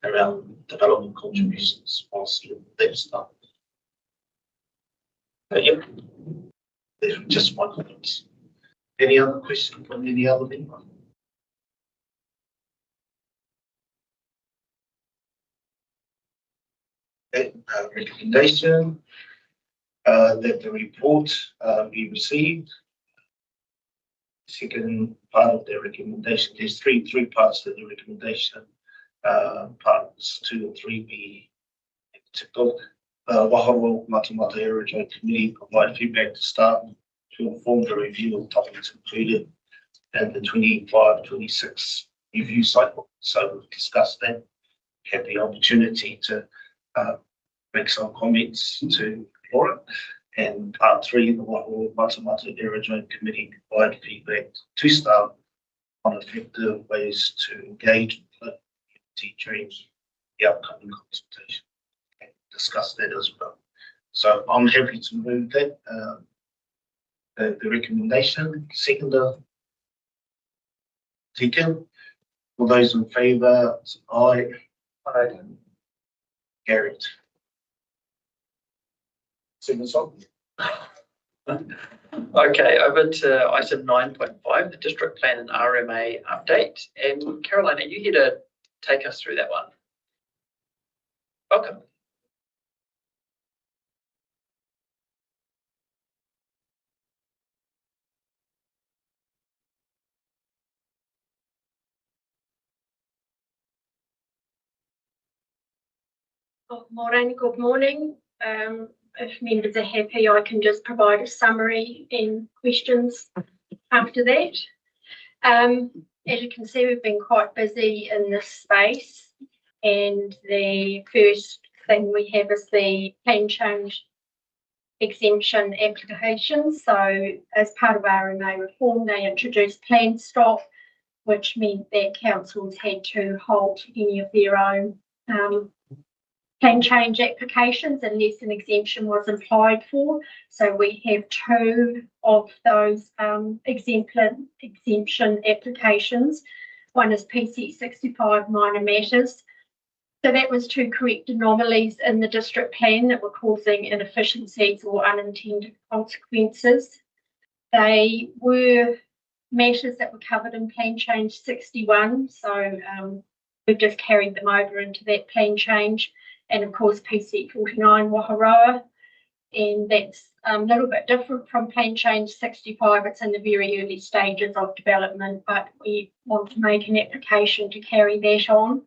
around development contributions, policy, and that stuff. But yeah, there's just my comments. Any other questions from any other member? Okay, recommendation that the report be received. Second part of the recommendation, there's three parts to the recommendation. Parts 2 and 3 be typical. Waharoa Matamata Aerodrome Committee provide feedback to staff to inform the review of topics included in the 25-26 review cycle. So we've discussed that, had the opportunity to make some comments to explore it. And part 3, the Waharoa Matamata Aerodrome Committee provide feedback to staff on effective ways to engage with community during the upcoming consultation. And discuss that as well. So I'm happy to move that the recommendation. Seconder, taken. All those in favour, aye. Aye. Carried. Okay, over to item 9.5, the district plan and RMA update. And Caroline, are you here to take us through that one? Welcome. Good morning. If members are happy, I can just provide a summary and questions after that. As you can see, we've been quite busy in this space, and the first thing we have is the plan change exemption applications. So as part of RMA reform, they introduced plan stop, which meant that councils had to halt any of their own plan change applications unless an exemption was applied for. So we have 2 of those exemption applications. One is PC 65 minor matters. So that was to correct anomalies in the district plan that were causing inefficiencies or unintended consequences. They were matters that were covered in plan change 61. So we've just carried them over into that plan change. And of course, PC 49 Waharoa, and that's a little bit different from plan change 65. It's in the very early stages of development, but we want to make an application to carry that on.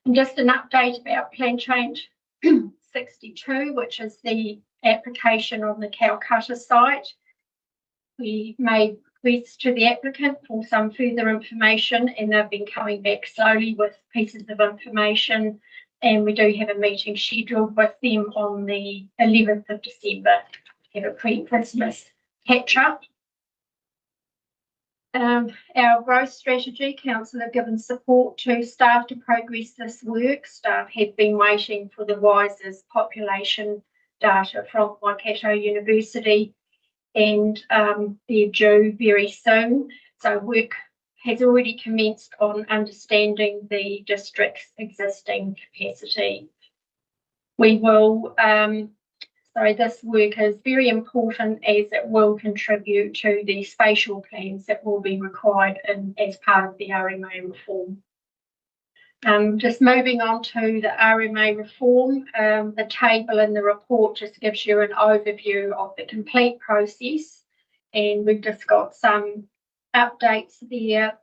And just an update about plan change 62, which is the application on the Calcutta site. We made requests to the applicant for some further information, and they've been coming back slowly with pieces of information. And we do have a meeting scheduled with them on the 11th of December to have a pre-Christmas catch-up. Our growth strategy, council have given support to staff to progress this work. Staff have been waiting for the WISE's population data from Waikato University, and they're due very soon. So work has already commenced on understanding the district's existing capacity. We will, this work is very important as it will contribute to the spatial plans that will be required as part of the RMA reform. Just moving on to the RMA reform, the table in the report just gives you an overview of the complete process, and we've just got some updates there.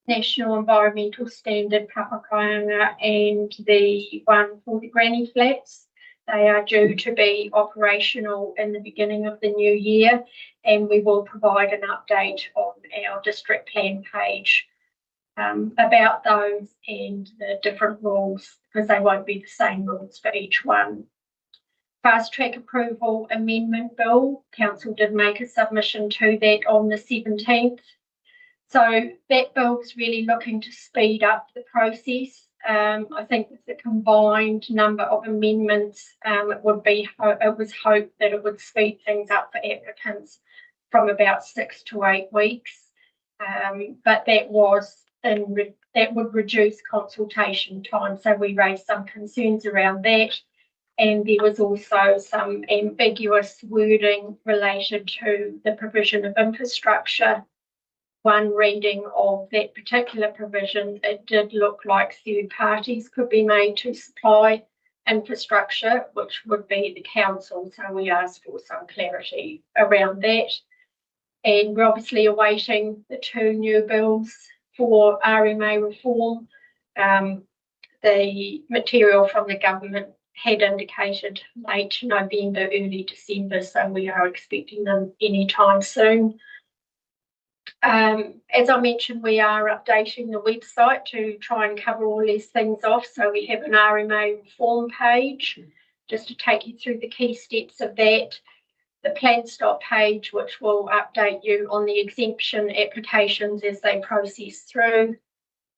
National Environmental Standard Papakaianga and the one for the granny flats. They are due to be operational in the beginning of the new year, and we will provide an update on our district plan page about those and the different rules, because they won't be the same rules for each one. fast track approval amendment bill. Council did make a submission to that on the 17th. So that bill was really looking to speed up the process. I think with the combined number of amendments, it was hoped that it would speed things up for applicants from about 6 to 8 weeks. But that would reduce consultation time. So we raised some concerns around that. And there was also some ambiguous wording related to the provision of infrastructure. One reading of that particular provision, it did look like third parties could be made to supply infrastructure, which would be the council. So we asked for some clarity around that. And we're obviously awaiting the 2 new bills for RMA reform. The material from the government had indicated late November, early December, so we are expecting them anytime soon. As I mentioned, we are updating the website to try and cover all these things off. So we have an RMA reform page, just to take you through the key steps of that. The plan stop page, which will update you on the exemption applications as they process through.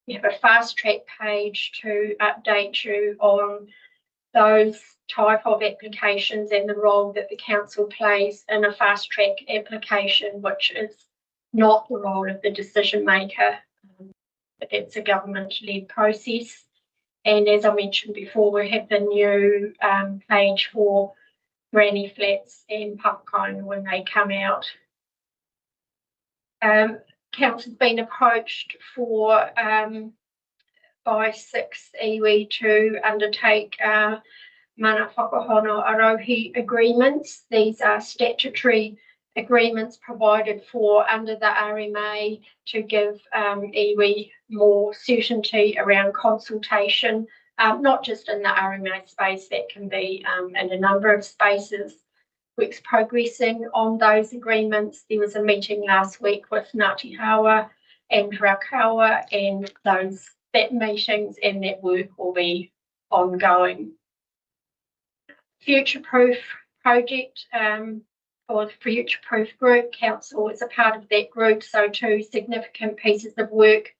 We have a fast track page to update you on those type of applications and the role that the council plays in a fast track application, which is not the role of the decision maker, but it's a government-led process. And as I mentioned before, we have the new page for granny flats and popcorn when they come out. Council's been approached for by 6 iwi to undertake mana whakahono arohi agreements. These are statutory agreements provided for under the RMA to give iwi more certainty around consultation, not just in the RMA space, that can be in a number of spaces. Work's progressing on those agreements. There was a meeting last week with Ngāti Hawa and Rakawa, and that meetings and that work will be ongoing. Future Proof project or the Future Proof group, council is a part of that group. So 2 significant pieces of work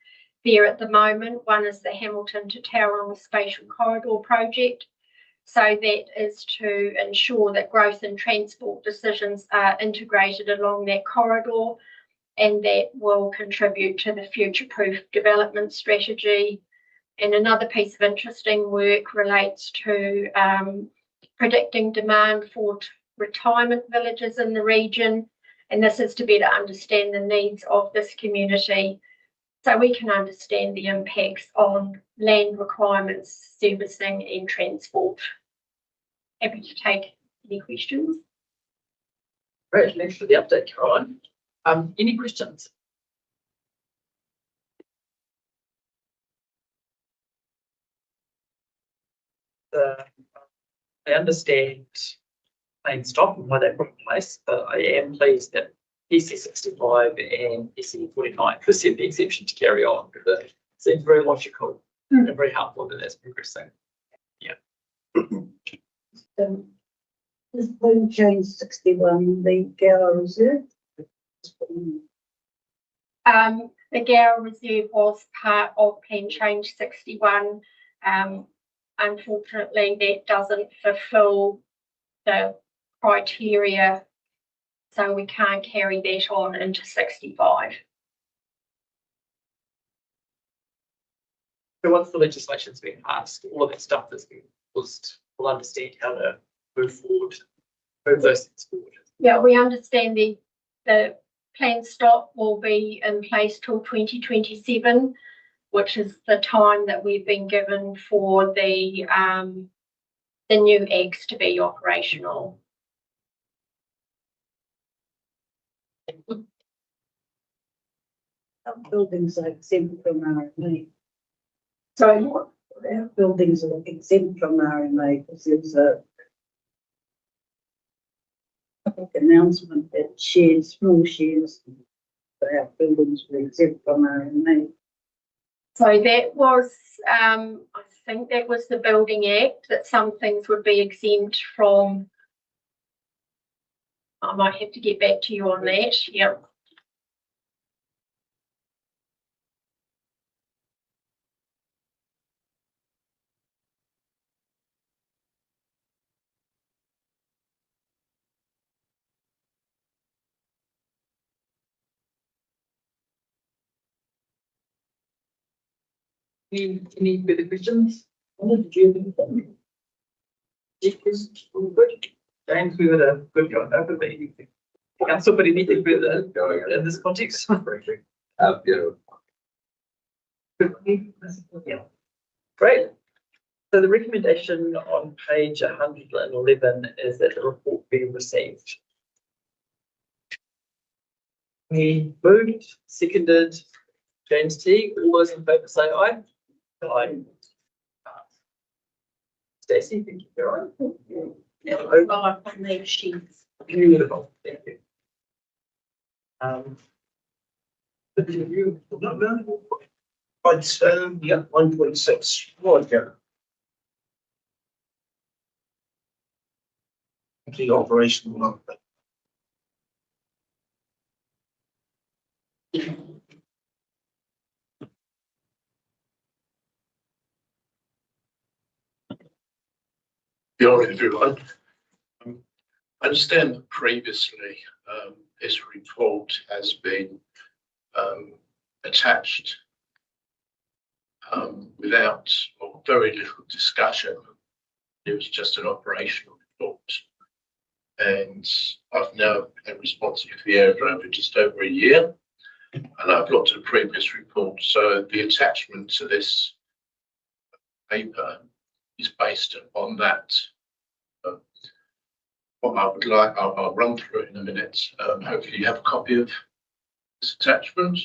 there at the moment. One is the Hamilton to Tauranga Spatial Corridor project. So that is to ensure that growth and transport decisions are integrated along that corridor, and that will contribute to the future-proof development strategy. And another piece of interesting work relates to predicting demand for retirement villages in the region, and this is to better understand the needs of this community so we can understand the impacts on land requirements, servicing and transport. Happy to take any questions. Great, thanks for the update, Caroline. Any questions? I understand plain stop and why they put in place, but I am pleased that PC 65 and PC 49 received the exemption to carry on, because it seems very logical and very helpful that that's progressing. Yeah. Is Blue Chain 61 the Gower Reserve? The Gower Reserve was part of Plan Change 61. Unfortunately, that doesn't fulfil the criteria, so we can't carry that on into 65. So once the legislation's been passed, all of that stuff that's been pushed, we'll understand how to move forward, move those things forward. Yeah, we understand the plan stop will be in place till 2027, which is the time that we've been given for the new eggs to be operational. Some buildings are exempt from RMA. So what? Our buildings are exempt from RMA because there's a public announcement that small shares for our buildings were exempt from RMA. So that was, I think that was the Building Act, that some things would be exempt from I might have to get back to you on that, yeah. Any further questions? Did you have anything? Yes, all good. James, we had a good go over the anything. Council, but anything further in this context? Yeah. Yeah. Great. So the recommendation on page 111 is that the report be received. We moved, seconded, James T. All those in favour say aye. Aye. Stacey, thank you very much. Yeah, over On the sheets. beautiful. Thank you. But, yeah, 1.6. Roger. The operational number. Good morning, everyone. I understand that previously this report has been attached without or very little discussion. It was just an operational report. And I've now been responsible for the Aerodrome for just over a year, and I've looked at previous reports. So the attachment to this paper is based on that. What I would like, I'll run through it in a minute. Hopefully you have a copy of this attachment.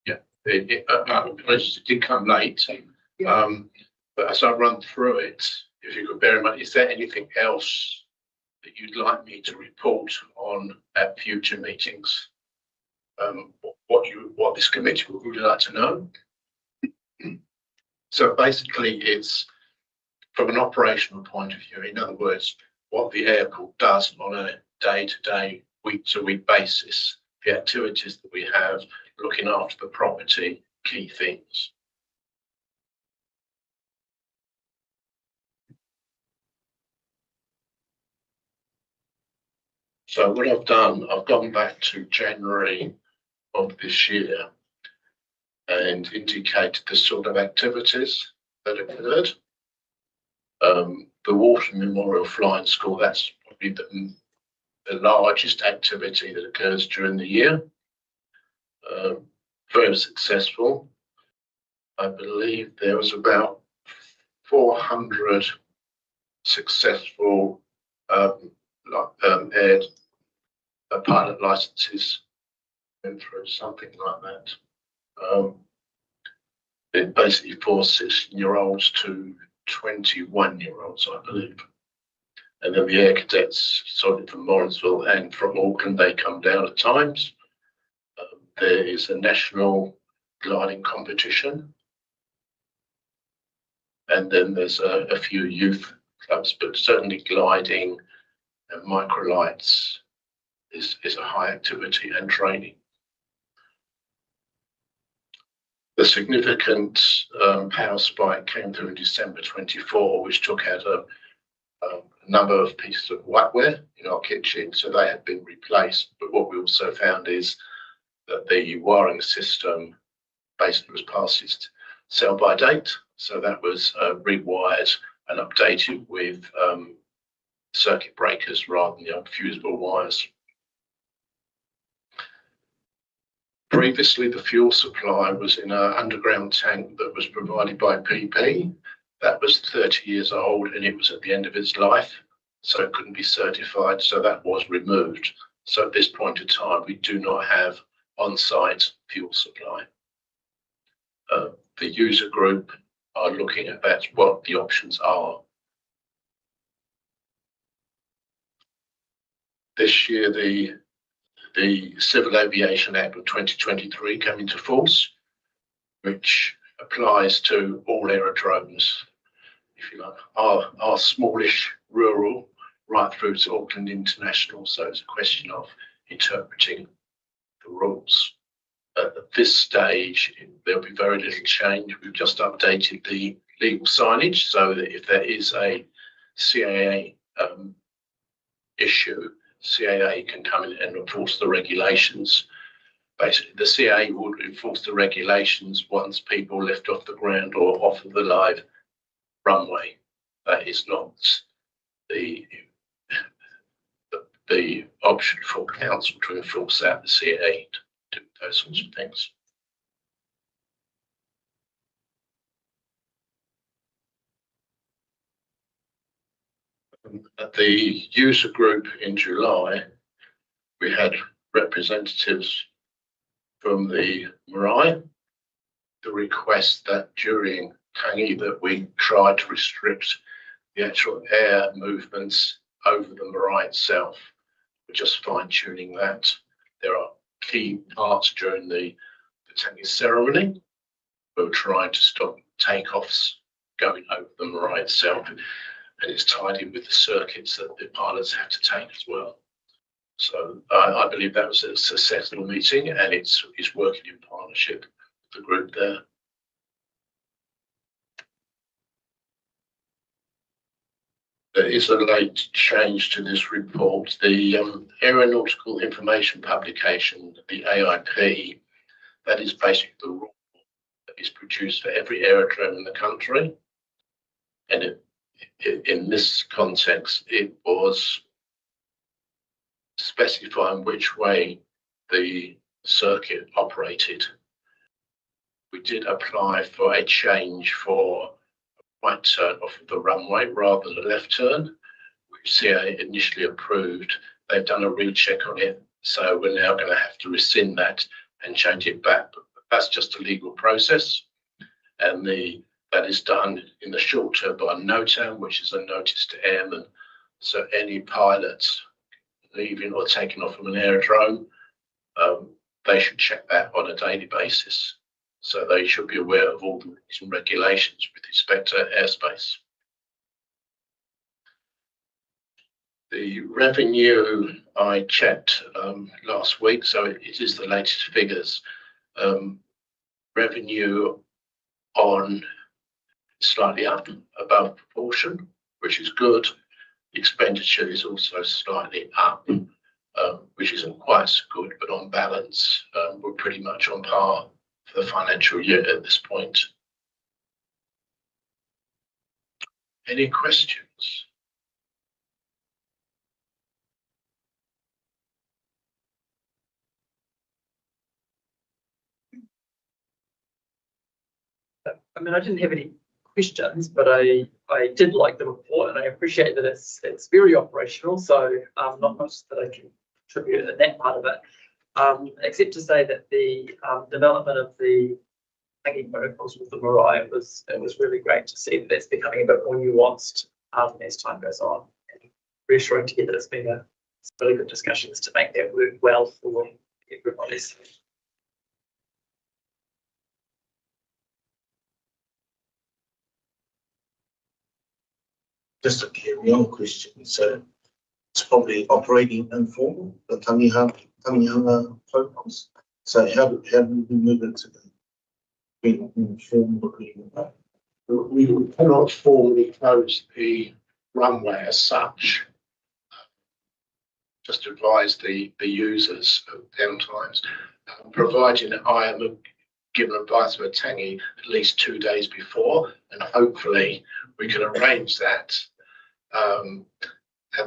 Yeah, it did come late. But as I run through it, if you could bear in mind, is there anything else that you'd like me to report on at future meetings? What this committee would really like to know? So basically it's from an operational point of view, in other words, what the airport does on a day-to-day, week-to-week basis, the activities that we have, looking after the property, key things. So what I've done, I've gone back to January of this year and indicated the sort of activities that occurred. The Water Memorial Flying School, that's probably the largest activity that occurs during the year. Very successful. I believe there was about 400 successful air pilot licenses went through, something like that. It basically forced 16-year-olds to 21-year-olds, I believe. And then the air cadets, sort of from Morrinsville and from Auckland, they come down at times. There is a national gliding competition. And then there's a few youth clubs, but certainly gliding and microlights is a high activity and training. The significant power spike came through in December 24, which took out a number of pieces of whiteware in our kitchen, so they had been replaced. But what we also found is that the wiring system basically was past its sell-by date, so that was rewired and updated with circuit breakers rather than the unfusible wires. Previously, the fuel supply was in an underground tank that was provided by PP. That was 30 years old and it was at the end of its life, so it couldn't be certified, so that was removed. So at this point in time, we do not have on-site fuel supply. The user group are looking at that, what the options are. This year, the Civil Aviation Act of 2023 came into force, which applies to all aerodromes, if you like, our smallish rural right through to Auckland International. So it's a question of interpreting the rules. At this stage, there'll be very little change. We've just updated the legal signage so that if there is a CAA issue, CAA can come in and enforce the regulations. Basically, the CAA would enforce the regulations once people left off the ground or off of the live runway. That is not the option for council to enforce out the CAA to do those sorts of things. At the user group in July, we had representatives from the marae to request that during tangi that we try to restrict the actual air movements over the marae itself. We're just fine-tuning that. There are key parts during the tangi ceremony. We're trying to stop takeoffs going over the marae itself, and it's tied in with the circuits that the pilots have to take as well. So I believe that was a successful meeting, and it's working in partnership with the group there. There is a late change to this report. The Aeronautical Information Publication, the AIP, that is basically the rule that is produced for every aerodrome in the country. And in this context, it was specifying which way the circuit operated. We did apply for a change for right turn off of the runway rather than a left turn, which CA initially approved. They've done a recheck on it, so we're now going to have to rescind that and change it back. But that's just a legal process, and that is done in the short term by NOTAM, which is a notice to airmen. So any pilots leaving or taking off from an aerodrome, they should check that on a daily basis. So they should be aware of all the rules and regulations with respect to airspace. The revenue I checked last week, so it is the latest figures. Revenue on slightly up above proportion, which is good. Expenditure is also slightly up, which isn't quite so good, but on balance, we're pretty much on par for the financial year at this point. Any questions? I mean, I didn't have any questions, but I did like the report, and I appreciate that it's very operational. So not much that I can contribute in that part of it, except to say that the development of the tangi protocols with the marae it was really great to see that it's becoming a bit more nuanced as time goes on. And reassuring to hear that it's been really good discussions to make that work well for everybody. Just a carry on question. So it's probably operating informal, the tangihanga protocols. So how do we move it to the informal agreement? We cannot formally close the runway as such. Just advise the users of downtimes, providing that I am given advice of a tangi at least 2 days before, and hopefully we can arrange that. And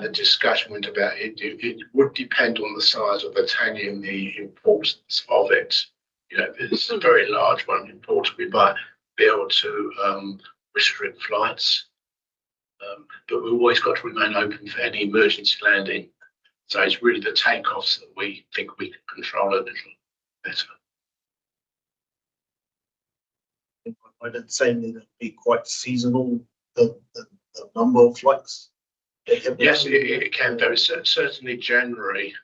the discussion went about it would depend on the size of the tangi and the importance of it. You know, if it's a very large one, important, we might be able to restrict flights. But we've always got to remain open for any emergency landing. So it's really the takeoffs that we think we can control a little better. I did say that it'd be quite seasonal, the number of flights. Yes, it can vary. Certainly January,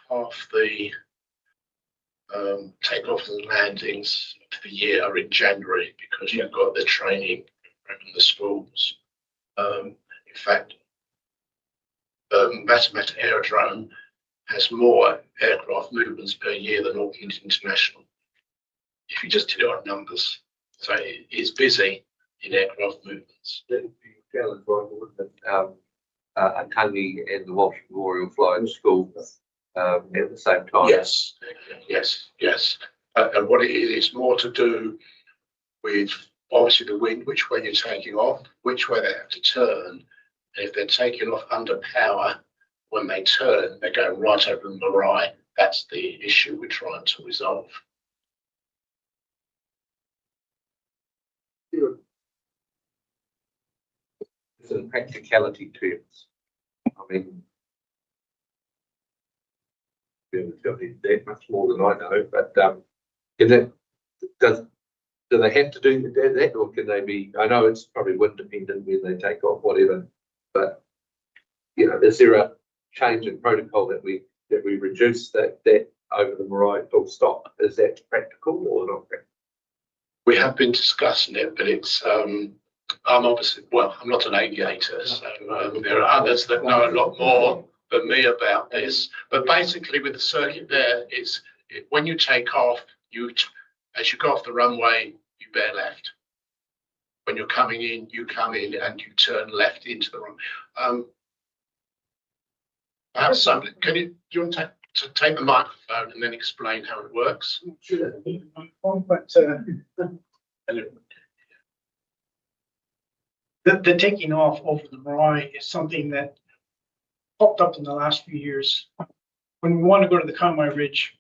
half the takeoffs and landings for the year are in January because you've got the training and the schools. In fact, Matamata Aerodrome has more aircraft movements per year than Auckland International. If you just did it on numbers, so it is busy in aircraft movements. Challenge, right, wouldn't it? Atangi and the Welsh Memorial Flying School at the same time. Yes, yes. And what it is, it's more to do with obviously the wind, which way you're taking off, which way they have to turn. And if they're taking off under power, when they turn, they're going right over the marae. That's the issue we're trying to resolve. It's in practicality terms. I mean, you tell me that much more than I know, but is it, do they have to do that, or can they be? I know it's probably wind dependent when they take off, whatever, but you know, is there a change in protocol that we reduce that over the marae full stop? Is that practical or not practical? We have been discussing it, but it's I'm obviously, well, I'm not an aviator, so there are others that know a lot more than me about this. But basically, with the circuit there, when you take off, as you go off the runway, you bear left. When you're coming in, you come in and you turn left into the runway. Perhaps somebody, do you want to take the microphone and then explain how it works? Sure. But the taking off over the marae is something that popped up in the last few years. When we want to go to the Conway Ridge,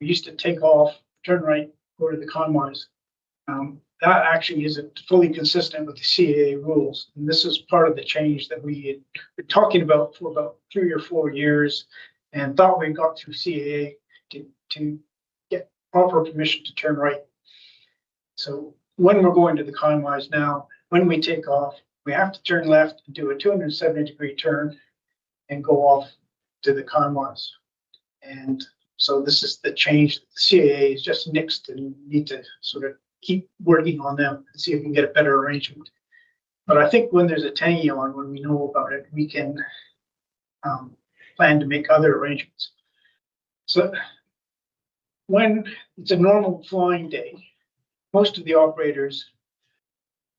we used to take off, turn right, go to the Conways. That actually isn't fully consistent with the CAA rules. And this is part of the change that we had been talking about for about 3 or 4 years and thought we got through CAA to get proper permission to turn right. So when we're going to the Conways now, when we take off, we have to turn left and do a 270-degree turn and go off to the Conways. And so this is the change that the CAA is just nixed, and we need to sort of keep working on them and see if we can get a better arrangement. But I think when there's a tangy on, when we know about it, we can plan to make other arrangements. So when it's a normal flying day, most of the operators,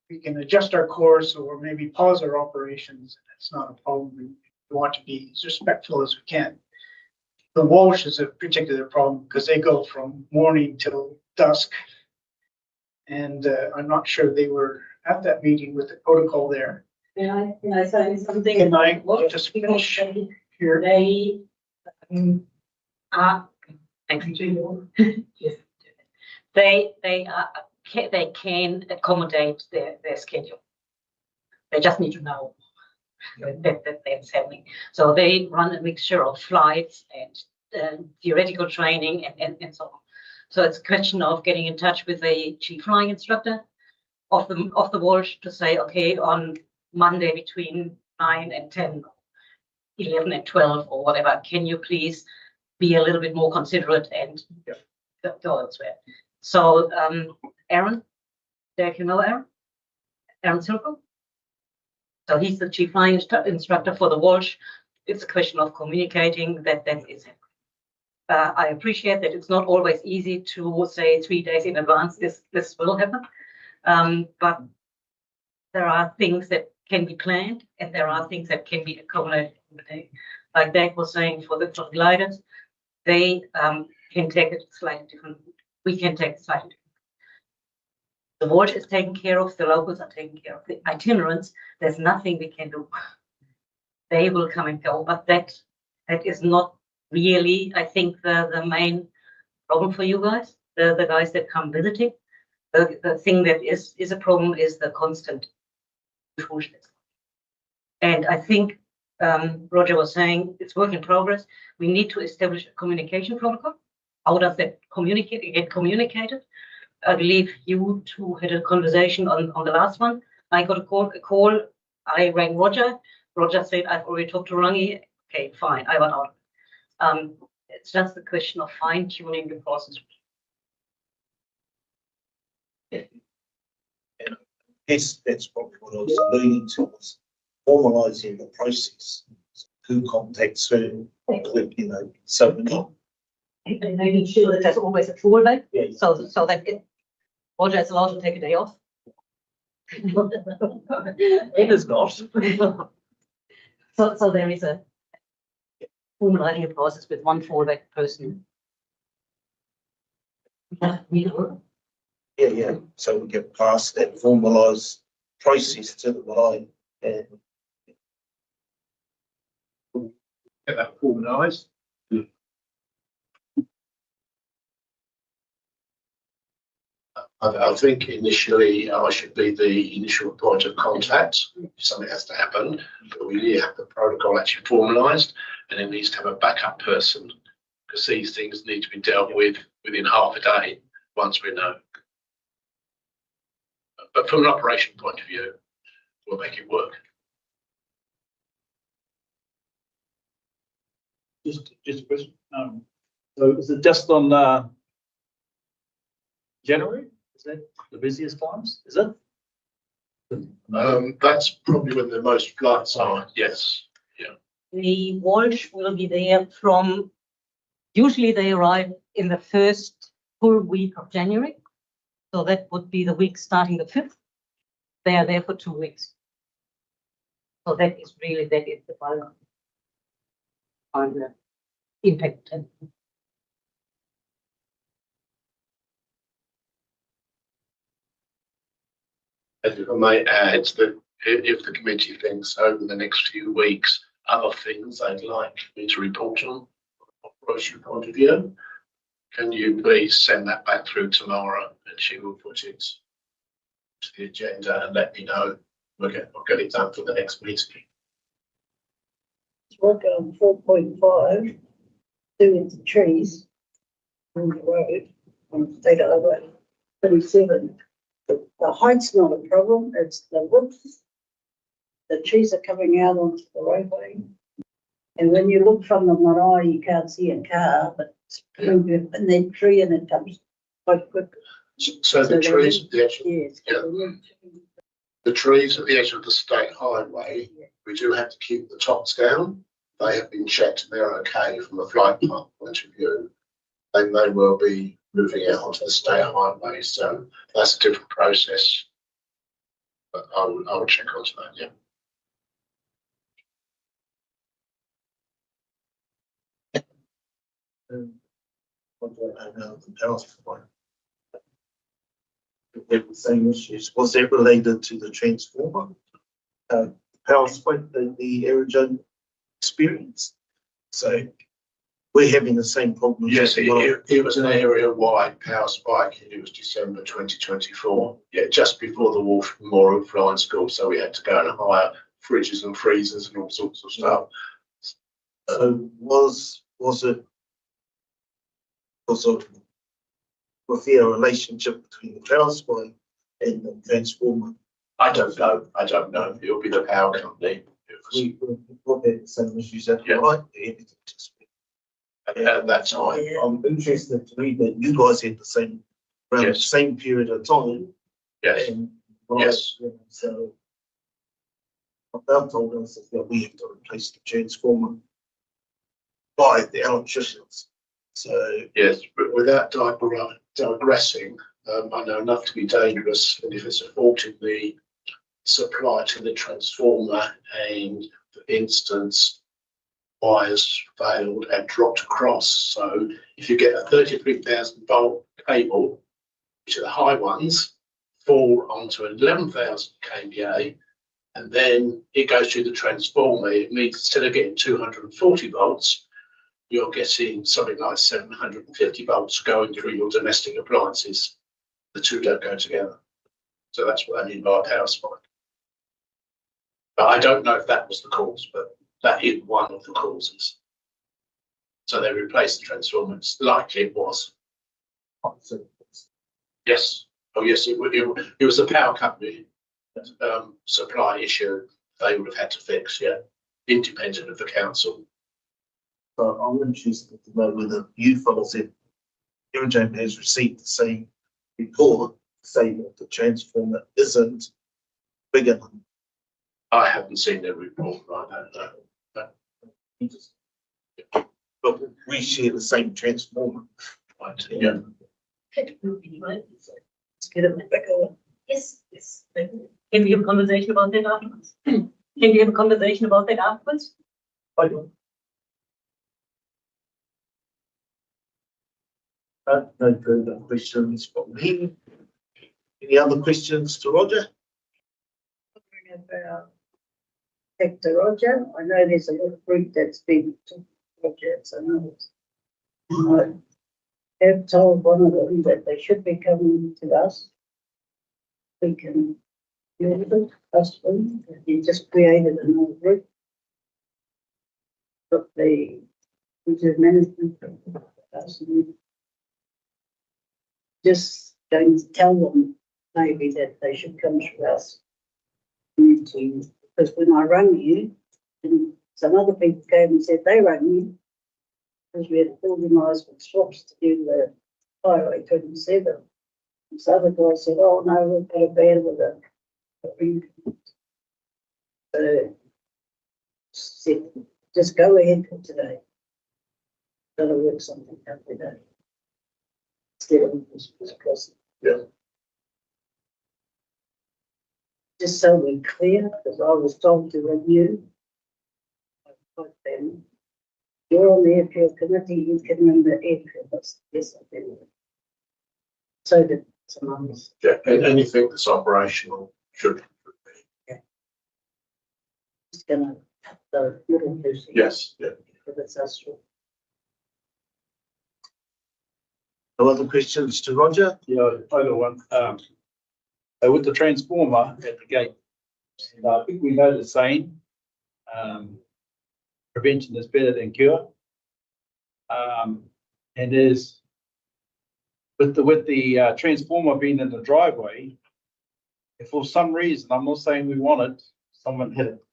we can adjust our course or maybe pause our operations. That's not a problem. We want to be as respectful as we can. The Walsh is a particular problem because they go from morning till dusk. And I'm not sure they were at that meeting with the protocol there. Can I say something? Can I just finish here? They are, thank you. They can accommodate their schedule. They just need to know that that's happening. So they run a mixture of flights and theoretical training and so on. So it's a question of getting in touch with the chief flying instructor of the Walsh to say, okay, on Monday between 9 and 10, 11 and 12 or whatever, can you please be a little bit more considerate and go elsewhere? So Aaron, Derek, you know Aaron Silko? So he's the chief flying instructor for the Walsh. It's a question of communicating that is happening. I appreciate that it's not always easy to say 3 days in advance this will happen, but there are things that can be planned and there are things that can be accommodated in the day. Like Dave was saying, for the gliders, they can take it slightly different. We can take it slightly different. The Walsh is taken care of, the locals are taking care of. The itinerants, there's nothing we can do. They will come and go, but that is not really, I think, the main problem for you guys, the guys that come visiting. The thing that is a problem is the constant foolishness. And I think Roger was saying it's work in progress. We need to establish a communication protocol. How does that get communicated? I believe you two had a conversation on the last one. I got a call. I rang Roger. Roger said, I've already talked to Rangi. Okay, fine, I got out. It's just a question of fine tuning the process. Yes, that's probably what I was leaning towards, formalising the process. who contacts who, you know, so we're not. And making sure that there's always a fallback, Yeah. so that it, Roger is allowed to take a day off. It is not. So there is a formalizing a process with one fallback person. Yeah, so we get past that formalised process to the line and Get that organised. I think initially I should be the initial point of contact if something has to happen, but we need to have the protocol actually formalised, and it needs to have a backup person because these things need to be dealt with within half a day once we know. But from an operation point of view, we'll make it work. Just a question. So is it just on January? Is that the busiest times? Is it? That's probably when the most flights are. Yes. Yeah. The Walsh will be there from, usually they arrive in the first full week of January. So that would be the week starting the 5th. They are there for 2 weeks. So that is the final on the impact. And if I may add that if the committee thinks over the next few weeks other things they'd like me to report on from an operation point of view, can you please send that back through tomorrow and she will put it to the agenda and let me know. I'll get it done for the next meeting. It's working on 4.5, doing the trees on the road on State Highway 37. The height's not a problem, it's the width. The trees are coming out onto the roadway. And when you look from the marae, you can't see a car, but and then tree and it comes quite quick. So the trees at the edge, Yes. the trees at the edge of the state highway, we do have to keep the tops down. They have been checked and they're okay from a flight path point of view. They may well be moving out onto the state highway, so that's a different process. But I will check onto that, yeah. what do I know the power supply? They have the same issues. Was that related to the transformer? Power spike, the Aerodrome experience. So we're having the same problem. Yes, it was an area-wide power spike. It was December 2024. Yeah, just before the Wolf Memorial Flying School. So we had to go and hire fridges and freezers and all sorts of stuff. So was there a relationship between the power spike and the transformer? I don't know. It'll be the power company. We had the same issues at Yeah. right. At that time. I'm interested to read that you guys had the same around the Yes. same period of time. Yes. And Yes. So what they've told us is that we have to replace the transformer by the electricians. So Yes, but without digressing, I know enough to be dangerous, and if it's a fault in the supply to the transformer, and for instance, wires failed and dropped across. So if you get a 33,000 volt cable, which are the high ones, fall onto an 11,000 kVA, and then it goes through the transformer, it means instead of getting 240 volts, you're getting something like 750 volts going through your domestic appliances. The two don't go together. So that's what I mean by a power spike. But I don't know if that was the cause, but that is one of the causes. So they replaced the transformer. It's likely it was. Yes. Oh, yes, it was a power company supply issue they would have had to fix, yeah, independent of the council. So I'm interested to know whether you fellows at Aerodrome has received the same report saying that the transformer isn't big enough. I haven't seen their report, I don't know. But we share the same transformer. Right, yeah. Let's get it back on. Yes, yes. Can we have a conversation about that afterwards? Can we have a conversation about that afterwards? I don't. No further questions from me. Any other questions to Roger? About Hector Roger, I know there's a little group that's been to projects and others. I have told one of them that they should be coming to us. We can deal with it, us them, he just created another group. But the management us and just going to tell them maybe that they should come to us. Because when I rang you, and some other people came and said they rang you, because we had organised with swaps to do the highway 27. And so other guy said, oh no, we've got a band with a ring. So said, just go ahead for today. Gotta work something out today. Instead of this crossing. Yeah. Just so we're clear, because I was told to review. Them. You're on the airfield committee, you can run the airfield, yes, I do. So that some others. Yeah, and anything that's operational should be. Just gonna cut the little loose. Yes, yeah. If it's us. No other questions to Roger? Yeah, I got one. So with the transformer at the gate, I think we know the saying, prevention is better than cure. And is with the transformer being in the driveway, if for some reason, I'm not saying we want it, someone hit it.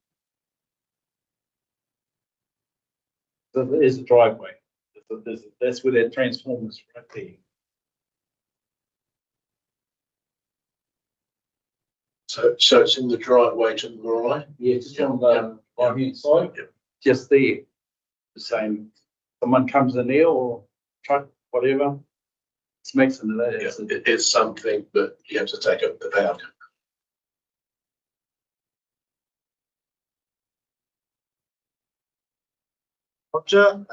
So there is a driveway. That's where that transformer is right there. So it's in the driveway to the right? Yeah, just on the right hand side, just there. The same, someone comes in there or truck, whatever, smacks into that. Yeah, it is something that you have to take up the power. Roger,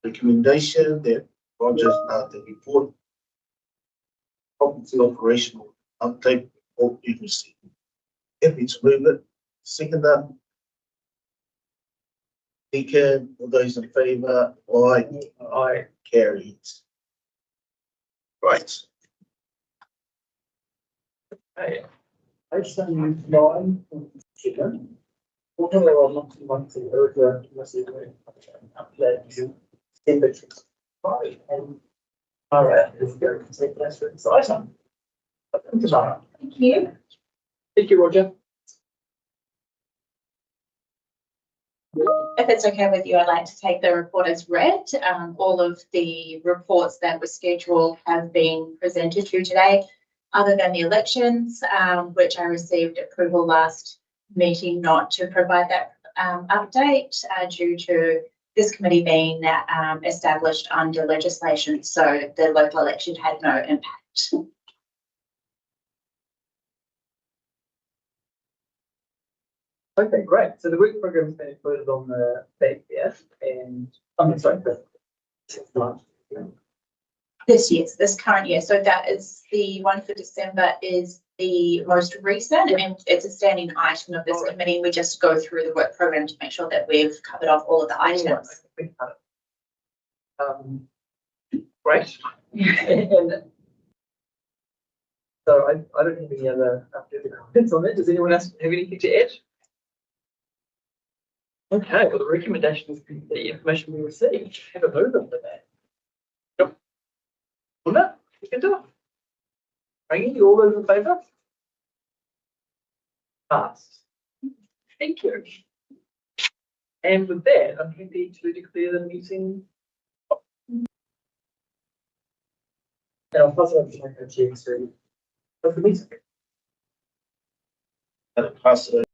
recommendation that Roger's the report. Property operational update or agency. Happy to move it. Seconder. Deacon, all those in favour, aye, carried. Right. Hey, I just sent you nine. Although I'm not too much to Aerodrome, update December 5 and all right, let's go to take less for exciting. Thank you. Thank you, Roger. If it's okay with you, I'd like to take the report as read. All of the reports that were scheduled have been presented to you today, other than the elections, which I received approval last meeting not to provide that update due to this committee being established under legislation. So the local election had no impact. Okay, great. So the work program has been included on the PDF and I'm sorry, This current year. So that is the one for December is the most recent and it's a standing item of this committee. We just go through the work program to make sure that we've covered off all of the items. Great. And so I don't have any other comments on that. Does anyone else have anything to add? Okay, well, the recommendation is the information we received. Have a move on that. Yep. Well, no, you can do it. Rangi, all those in favour? Passed. Thank you. And with that, I'm happy to declare the meeting. And I'll pass it over to my co-chair, so. Of the meeting. Pass it